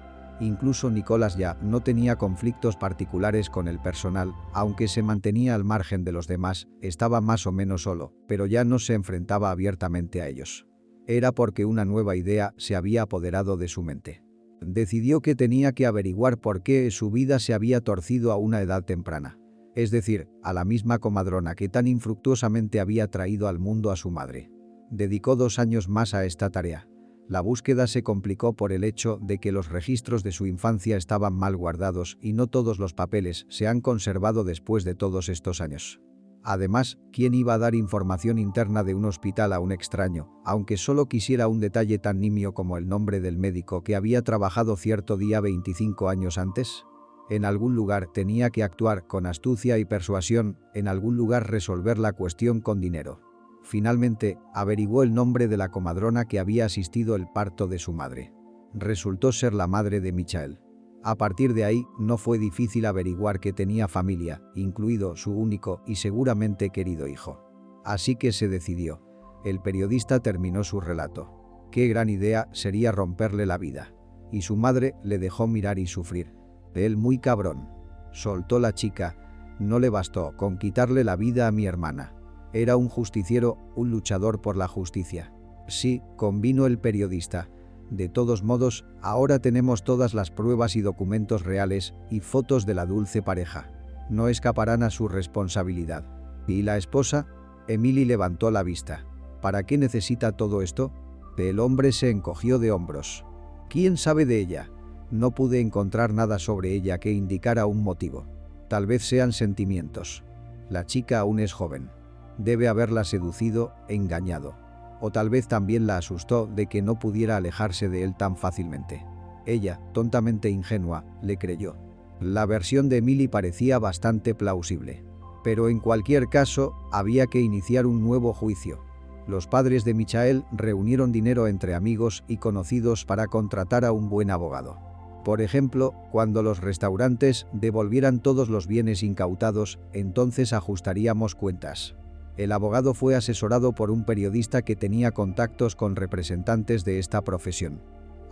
Incluso Nicholas ya no tenía conflictos particulares con el personal, aunque se mantenía al margen de los demás, estaba más o menos solo, pero ya no se enfrentaba abiertamente a ellos. Era porque una nueva idea se había apoderado de su mente. Decidió que tenía que averiguar por qué su vida se había torcido a una edad temprana. Es decir, a la misma comadrona que tan infructuosamente había traído al mundo a su madre. Dedicó 2 años más a esta tarea. La búsqueda se complicó por el hecho de que los registros de su infancia estaban mal guardados y no todos los papeles se han conservado después de todos estos años. Además, ¿quién iba a dar información interna de un hospital a un extraño, aunque solo quisiera un detalle tan nimio como el nombre del médico que había trabajado cierto día 25 años antes? En algún lugar tenía que actuar con astucia y persuasión, en algún lugar resolver la cuestión con dinero. Finalmente, averiguó el nombre de la comadrona que había asistido el parto de su madre. Resultó ser la madre de Michael. A partir de ahí, no fue difícil averiguar que tenía familia, incluido su único y seguramente querido hijo. Así que se decidió. El periodista terminó su relato. Qué gran idea sería romperle la vida. Y su madre le dejó mirar y sufrir. Él muy cabrón. Soltó la chica. No le bastó con quitarle la vida a mi hermana. Era un justiciero, un luchador por la justicia. Sí, convino el periodista. De todos modos, ahora tenemos todas las pruebas y documentos reales y fotos de la dulce pareja. No escaparán a su responsabilidad. ¿Y la esposa? Emily levantó la vista. ¿Para qué necesita todo esto? El hombre se encogió de hombros. ¿Quién sabe de ella? No pude encontrar nada sobre ella que indicara un motivo. Tal vez sean sentimientos. La chica aún es joven. Debe haberla seducido, engañado. O tal vez también la asustó de que no pudiera alejarse de él tan fácilmente. Ella, tontamente ingenua, le creyó. La versión de Emily parecía bastante plausible. Pero en cualquier caso, había que iniciar un nuevo juicio. Los padres de Michael reunieron dinero entre amigos y conocidos para contratar a un buen abogado. Por ejemplo, cuando los restaurantes devolvieran todos los bienes incautados, entonces ajustaríamos cuentas. El abogado fue asesorado por un periodista que tenía contactos con representantes de esta profesión.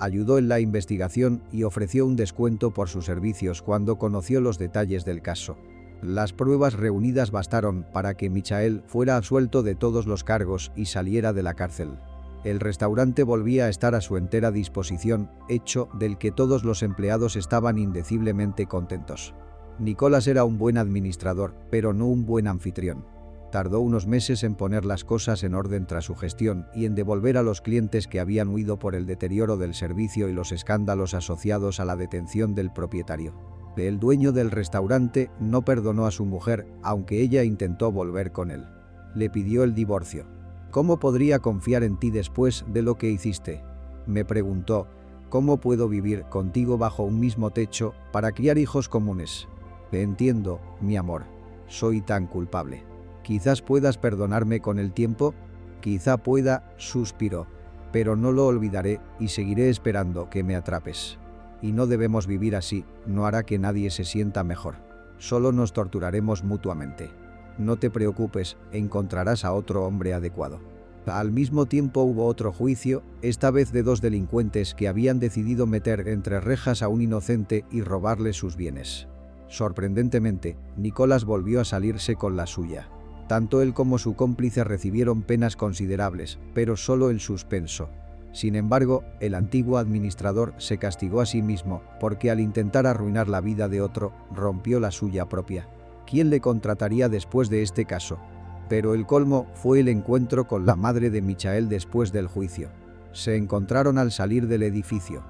Ayudó en la investigación y ofreció un descuento por sus servicios cuando conoció los detalles del caso. Las pruebas reunidas bastaron para que Michael fuera absuelto de todos los cargos y saliera de la cárcel. El restaurante volvía a estar a su entera disposición, hecho del que todos los empleados estaban indeciblemente contentos. Nicholas era un buen administrador, pero no un buen anfitrión. Tardó unos meses en poner las cosas en orden tras su gestión y en devolver a los clientes que habían huido por el deterioro del servicio y los escándalos asociados a la detención del propietario. El dueño del restaurante no perdonó a su mujer, aunque ella intentó volver con él. Le pidió el divorcio. ¿Cómo podría confiar en ti después de lo que hiciste? Me preguntó. ¿Cómo puedo vivir contigo bajo un mismo techo para criar hijos comunes? Te entiendo, mi amor. Soy tan culpable. Quizás puedas perdonarme con el tiempo. Quizá pueda, suspiró. Pero no lo olvidaré y seguiré esperando que me atrapes. Y no debemos vivir así, no hará que nadie se sienta mejor. Solo nos torturaremos mutuamente. No te preocupes, encontrarás a otro hombre adecuado. Al mismo tiempo hubo otro juicio, esta vez de dos delincuentes que habían decidido meter entre rejas a un inocente y robarle sus bienes. Sorprendentemente, Nicholas volvió a salirse con la suya. Tanto él como su cómplice recibieron penas considerables, pero solo en suspenso. Sin embargo, el antiguo administrador se castigó a sí mismo porque al intentar arruinar la vida de otro, rompió la suya propia. ¿Quién le contrataría después de este caso? Pero el colmo fue el encuentro con la madre de Michael después del juicio. Se encontraron al salir del edificio.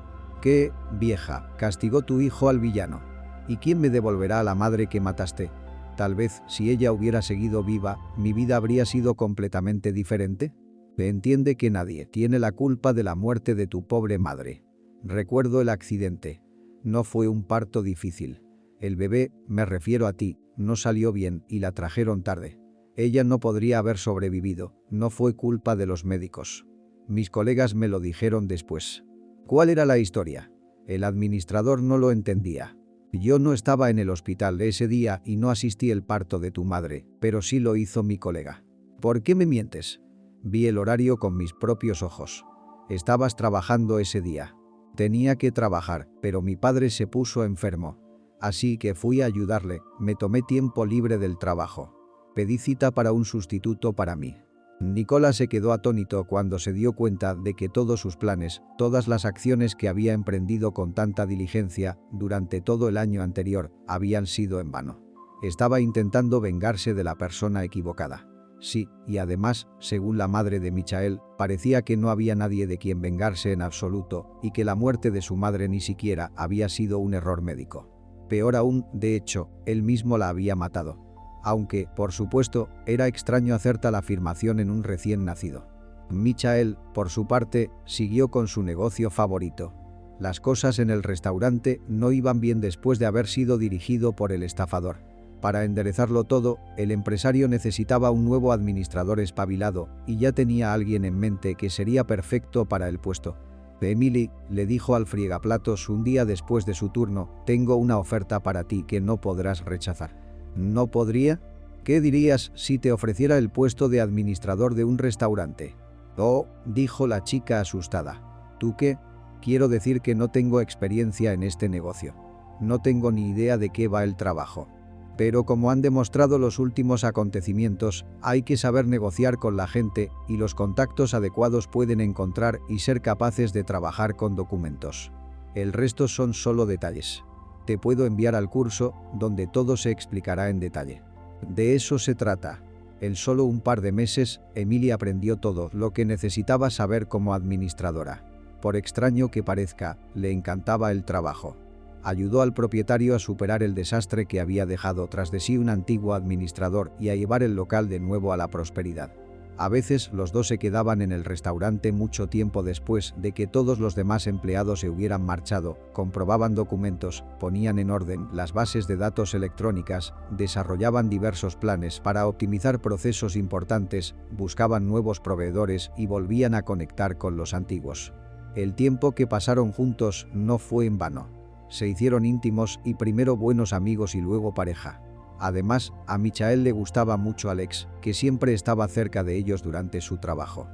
«¿Qué, vieja, castigó tu hijo al villano? ¿Y quién me devolverá a la madre que mataste? Tal vez, si ella hubiera seguido viva, mi vida habría sido completamente diferente». Entiende que nadie tiene la culpa de la muerte de tu pobre madre. Recuerdo el accidente. No fue un parto difícil. El bebé, me refiero a ti, no salió bien y la trajeron tarde. Ella no podría haber sobrevivido, no fue culpa de los médicos. Mis colegas me lo dijeron después. ¿Cuál era la historia? El administrador no lo entendía. Yo no estaba en el hospital ese día y no asistí al parto de tu madre, pero sí lo hizo mi colega. ¿Por qué me mientes? Vi el horario con mis propios ojos. Estabas trabajando ese día. Tenía que trabajar, pero mi padre se puso enfermo. Así que fui a ayudarle, me tomé tiempo libre del trabajo. Pedí cita para un sustituto para mí. Nicholas se quedó atónito cuando se dio cuenta de que todos sus planes, todas las acciones que había emprendido con tanta diligencia durante todo el año anterior, habían sido en vano. Estaba intentando vengarse de la persona equivocada. Sí, y además, según la madre de Michael, parecía que no había nadie de quien vengarse en absoluto y que la muerte de su madre ni siquiera había sido un error médico. Peor aún, de hecho, él mismo la había matado. Aunque, por supuesto, era extraño hacer tal afirmación en un recién nacido. Michael, por su parte, siguió con su negocio favorito. Las cosas en el restaurante no iban bien después de haber sido dirigido por el estafador. Para enderezarlo todo, el empresario necesitaba un nuevo administrador espabilado y ya tenía a alguien en mente que sería perfecto para el puesto. Emily, le dijo al friegaplatos un día después de su turno, tengo una oferta para ti que no podrás rechazar. ¿No podría? ¿Qué dirías si te ofreciera el puesto de administrador de un restaurante? Oh, dijo la chica asustada. ¿Tú qué? Quiero decir que no tengo experiencia en este negocio. No tengo ni idea de qué va el trabajo. Pero como han demostrado los últimos acontecimientos, hay que saber negociar con la gente y los contactos adecuados pueden encontrar y ser capaces de trabajar con documentos. El resto son solo detalles. Te puedo enviar al curso, donde todo se explicará en detalle. De eso se trata. En solo un par de meses, Emily aprendió todo lo que necesitaba saber como administradora. Por extraño que parezca, le encantaba el trabajo. Ayudó al propietario a superar el desastre que había dejado tras de sí un antiguo administrador y a llevar el local de nuevo a la prosperidad. A veces los dos se quedaban en el restaurante mucho tiempo después de que todos los demás empleados se hubieran marchado, comprobaban documentos, ponían en orden las bases de datos electrónicas, desarrollaban diversos planes para optimizar procesos importantes, buscaban nuevos proveedores y volvían a conectar con los antiguos. El tiempo que pasaron juntos no fue en vano. Se hicieron íntimos y primero buenos amigos y luego pareja. Además, a Michael le gustaba mucho Alex, que siempre estaba cerca de ellos durante su trabajo.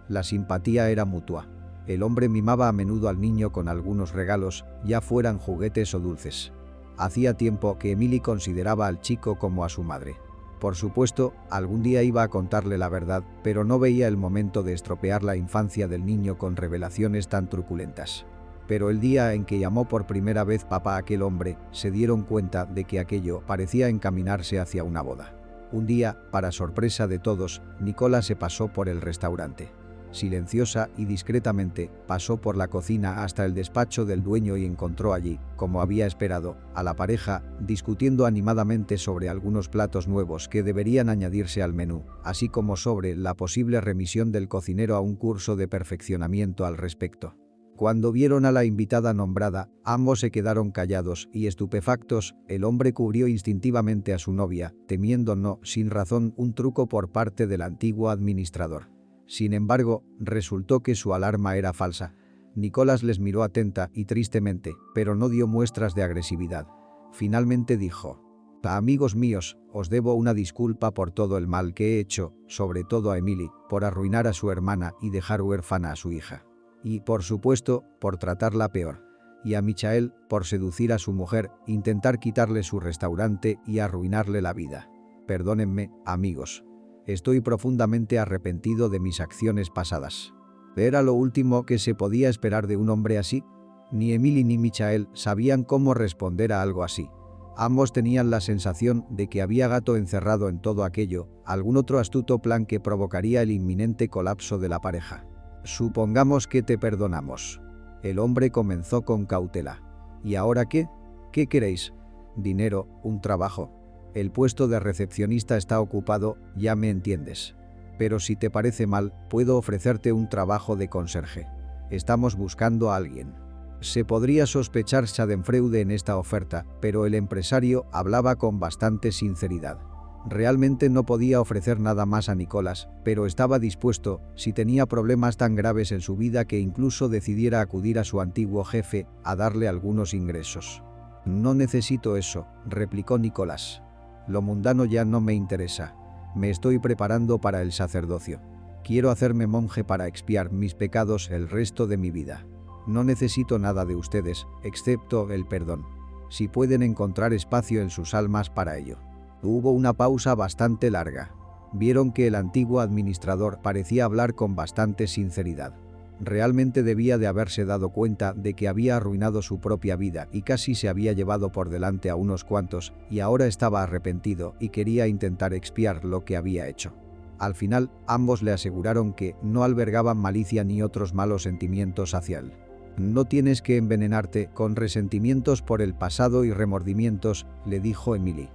La simpatía era mutua. El hombre mimaba a menudo al niño con algunos regalos, ya fueran juguetes o dulces. Hacía tiempo que Emily consideraba al chico como a su madre. Por supuesto, algún día iba a contarle la verdad, pero no veía el momento de estropear la infancia del niño con revelaciones tan truculentas. Pero el día en que llamó por primera vez papá a aquel hombre, se dieron cuenta de que aquello parecía encaminarse hacia una boda. Un día, para sorpresa de todos, Nicola se pasó por el restaurante. Silenciosa y discretamente, pasó por la cocina hasta el despacho del dueño y encontró allí, como había esperado, a la pareja, discutiendo animadamente sobre algunos platos nuevos que deberían añadirse al menú, así como sobre la posible remisión del cocinero a un curso de perfeccionamiento al respecto. Cuando vieron a la invitada nombrada, ambos se quedaron callados y estupefactos. El hombre cubrió instintivamente a su novia, temiendo no, sin razón, un truco por parte del antiguo administrador. Sin embargo, resultó que su alarma era falsa. Nicolás les miró atenta y tristemente, pero no dio muestras de agresividad. Finalmente dijo: «Amigos míos, os debo una disculpa por todo el mal que he hecho, sobre todo a Emily, por arruinar a su hermana y dejar huérfana a su hija. Y, por supuesto, por tratarla peor. Y a Michael, por seducir a su mujer, intentar quitarle su restaurante y arruinarle la vida. Perdónenme, amigos. Estoy profundamente arrepentido de mis acciones pasadas». ¿Era lo último que se podía esperar de un hombre así? Ni Emily ni Michael sabían cómo responder a algo así. Ambos tenían la sensación de que había gato encerrado en todo aquello, algún otro astuto plan que provocaría el inminente colapso de la pareja. «Supongamos que te perdonamos». El hombre comenzó con cautela. «¿Y ahora qué? ¿Qué queréis? Dinero, un trabajo. El puesto de recepcionista está ocupado, ya me entiendes. Pero si te parece mal, puedo ofrecerte un trabajo de conserje. Estamos buscando a alguien». Se podría sospechar Schadenfreude en esta oferta, pero el empresario hablaba con bastante sinceridad. Realmente no podía ofrecer nada más a Nicolás, pero estaba dispuesto, si tenía problemas tan graves en su vida que incluso decidiera acudir a su antiguo jefe, a darle algunos ingresos. «No necesito eso», replicó Nicolás. «Lo mundano ya no me interesa. Me estoy preparando para el sacerdocio. Quiero hacerme monje para expiar mis pecados el resto de mi vida. No necesito nada de ustedes, excepto el perdón. Si pueden encontrar espacio en sus almas para ello». Hubo una pausa bastante larga. Vieron que el antiguo administrador parecía hablar con bastante sinceridad. Realmente debía de haberse dado cuenta de que había arruinado su propia vida y casi se había llevado por delante a unos cuantos, y ahora estaba arrepentido y quería intentar expiar lo que había hecho. Al final, ambos le aseguraron que no albergaban malicia ni otros malos sentimientos hacia él. «No tienes que envenenarte con resentimientos por el pasado y remordimientos», le dijo Emily.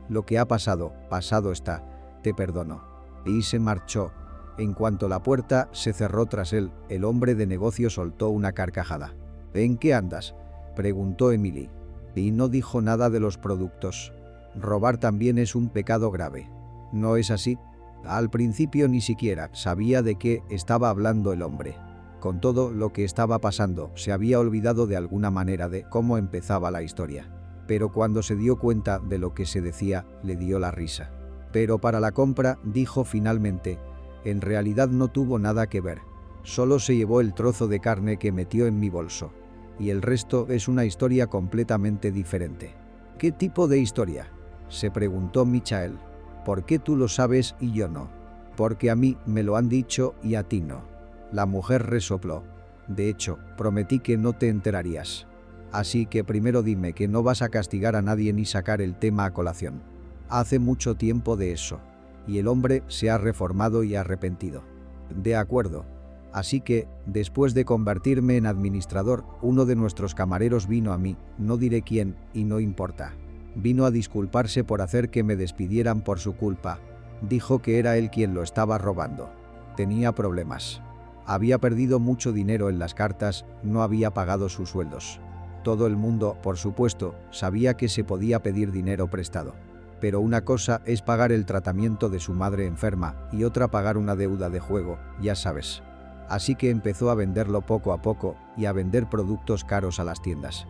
«Lo que ha pasado, pasado está. Te perdono». Y se marchó. En cuanto la puerta se cerró tras él, el hombre de negocio soltó una carcajada. «¿En qué andas?», preguntó Emily. Y no dijo nada de los productos. «Robar también es un pecado grave. ¿No es así?». Al principio ni siquiera sabía de qué estaba hablando el hombre. Con todo lo que estaba pasando, se había olvidado de alguna manera de cómo empezaba la historia. Pero cuando se dio cuenta de lo que se decía, le dio la risa. «Pero para la compra», dijo finalmente, «en realidad no tuvo nada que ver. Solo se llevó el trozo de carne que metió en mi bolso. Y el resto es una historia completamente diferente». «¿Qué tipo de historia?», se preguntó Michael. «¿Por qué tú lo sabes y yo no?». «Porque a mí me lo han dicho y a ti no». La mujer resopló. «De hecho, prometí que no te enterarías. Así que primero dime que no vas a castigar a nadie ni sacar el tema a colación». «Hace mucho tiempo de eso. Y el hombre se ha reformado y arrepentido». «De acuerdo. Así que, después de convertirme en administrador, uno de nuestros camareros vino a mí, no diré quién, y no importa. Vino a disculparse por hacer que me despidieran por su culpa. Dijo que era él quien lo estaba robando. Tenía problemas. Había perdido mucho dinero en las cartas, no había pagado sus sueldos. Todo el mundo, por supuesto, sabía que se podía pedir dinero prestado. Pero una cosa es pagar el tratamiento de su madre enferma y otra pagar una deuda de juego, ya sabes. Así que empezó a venderlo poco a poco y a vender productos caros a las tiendas.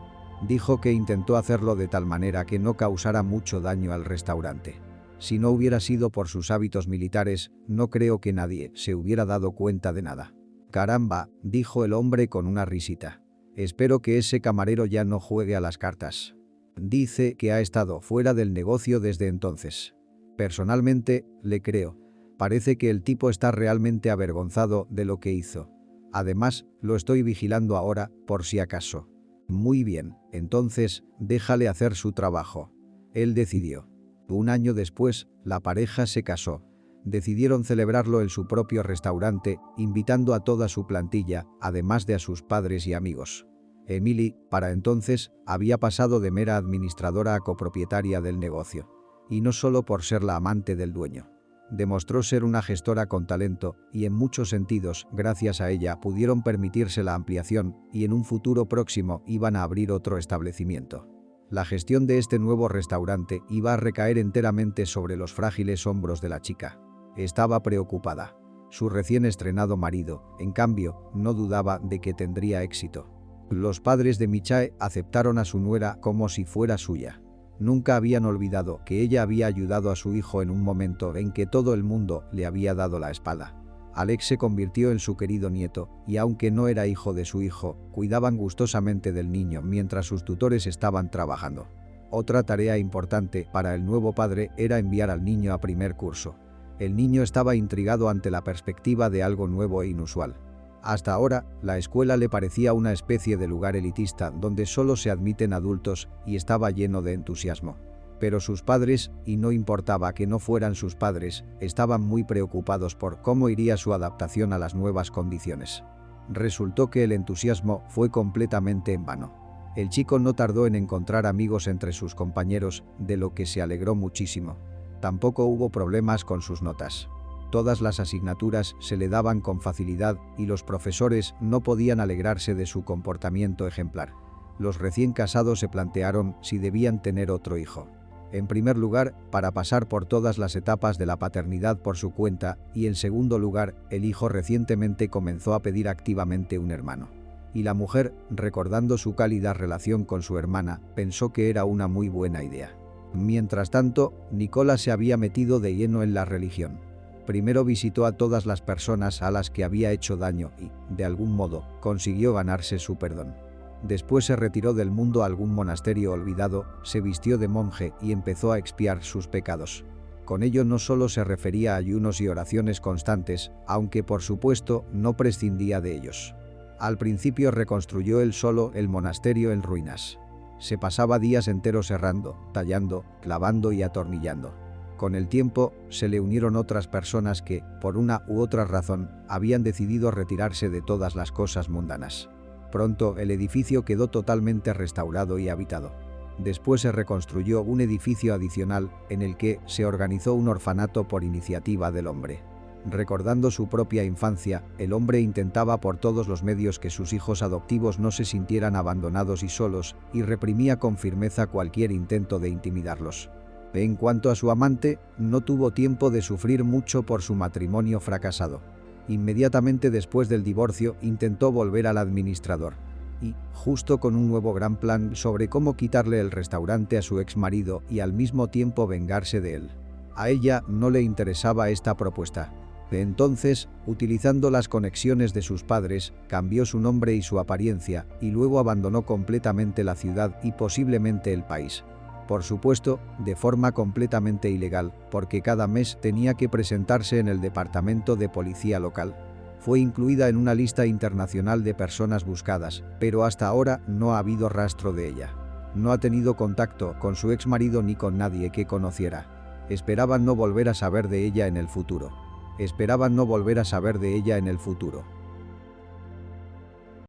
Dijo que intentó hacerlo de tal manera que no causara mucho daño al restaurante. Si no hubiera sido por sus hábitos militares, no creo que nadie se hubiera dado cuenta de nada». «Caramba», dijo el hombre con una risita. «Espero que ese camarero ya no juegue a las cartas. Dice que ha estado fuera del negocio desde entonces. Personalmente, le creo. Parece que el tipo está realmente avergonzado de lo que hizo. Además, lo estoy vigilando ahora, por si acaso». «Muy bien, entonces, déjale hacer su trabajo». Él decidió. Un año después, la pareja se casó. Decidieron celebrarlo en su propio restaurante, invitando a toda su plantilla, además de a sus padres y amigos. Emily, para entonces, había pasado de mera administradora a copropietaria del negocio. Y no solo por ser la amante del dueño. Demostró ser una gestora con talento y en muchos sentidos, gracias a ella, pudieron permitirse la ampliación y en un futuro próximo iban a abrir otro establecimiento. La gestión de este nuevo restaurante iba a recaer enteramente sobre los frágiles hombros de la chica. Estaba preocupada. Su recién estrenado marido, en cambio, no dudaba de que tendría éxito. Los padres de Michael aceptaron a su nuera como si fuera suya. Nunca habían olvidado que ella había ayudado a su hijo en un momento en que todo el mundo le había dado la espalda. Alex se convirtió en su querido nieto, y aunque no era hijo de su hijo, cuidaban gustosamente del niño mientras sus tutores estaban trabajando. Otra tarea importante para el nuevo padre era enviar al niño a primer curso. El niño estaba intrigado ante la perspectiva de algo nuevo e inusual. Hasta ahora, la escuela le parecía una especie de lugar elitista donde solo se admiten adultos y estaba lleno de entusiasmo. Pero sus padres, y no importaba que no fueran sus padres, estaban muy preocupados por cómo iría su adaptación a las nuevas condiciones. Resultó que el entusiasmo fue completamente en vano. El chico no tardó en encontrar amigos entre sus compañeros, de lo que se alegró muchísimo. Tampoco hubo problemas con sus notas. Todas las asignaturas se le daban con facilidad y los profesores no podían alegrarse de su comportamiento ejemplar. Los recién casados se plantearon si debían tener otro hijo. En primer lugar, para pasar por todas las etapas de la paternidad por su cuenta, y en segundo lugar, el hijo recientemente comenzó a pedir activamente un hermano. Y la mujer, recordando su cálida relación con su hermana, pensó que era una muy buena idea. Mientras tanto, Nicola se había metido de lleno en la religión. Primero visitó a todas las personas a las que había hecho daño y, de algún modo, consiguió ganarse su perdón. Después se retiró del mundo a algún monasterio olvidado, se vistió de monje y empezó a expiar sus pecados. Con ello no solo se refería a ayunos y oraciones constantes, aunque por supuesto no prescindía de ellos. Al principio reconstruyó él solo el monasterio en ruinas. Se pasaba días enteros herrando, tallando, clavando y atornillando. Con el tiempo, se le unieron otras personas que, por una u otra razón, habían decidido retirarse de todas las cosas mundanas. Pronto, el edificio quedó totalmente restaurado y habitado. Después se reconstruyó un edificio adicional, en el que se organizó un orfanato por iniciativa del hombre. Recordando su propia infancia, el hombre intentaba por todos los medios que sus hijos adoptivos no se sintieran abandonados y solos, y reprimía con firmeza cualquier intento de intimidarlos. En cuanto a su amante, no tuvo tiempo de sufrir mucho por su matrimonio fracasado. Inmediatamente después del divorcio, intentó volver al administrador. Y, justo con un nuevo gran plan sobre cómo quitarle el restaurante a su exmarido y al mismo tiempo vengarse de él. A ella no le interesaba esta propuesta. Entonces, utilizando las conexiones de sus padres, cambió su nombre y su apariencia, y luego abandonó completamente la ciudad y posiblemente el país. Por supuesto, de forma completamente ilegal, porque cada mes tenía que presentarse en el departamento de policía local. Fue incluida en una lista internacional de personas buscadas, pero hasta ahora no ha habido rastro de ella. No ha tenido contacto con su exmarido ni con nadie que conociera. Esperaban no volver a saber de ella en el futuro.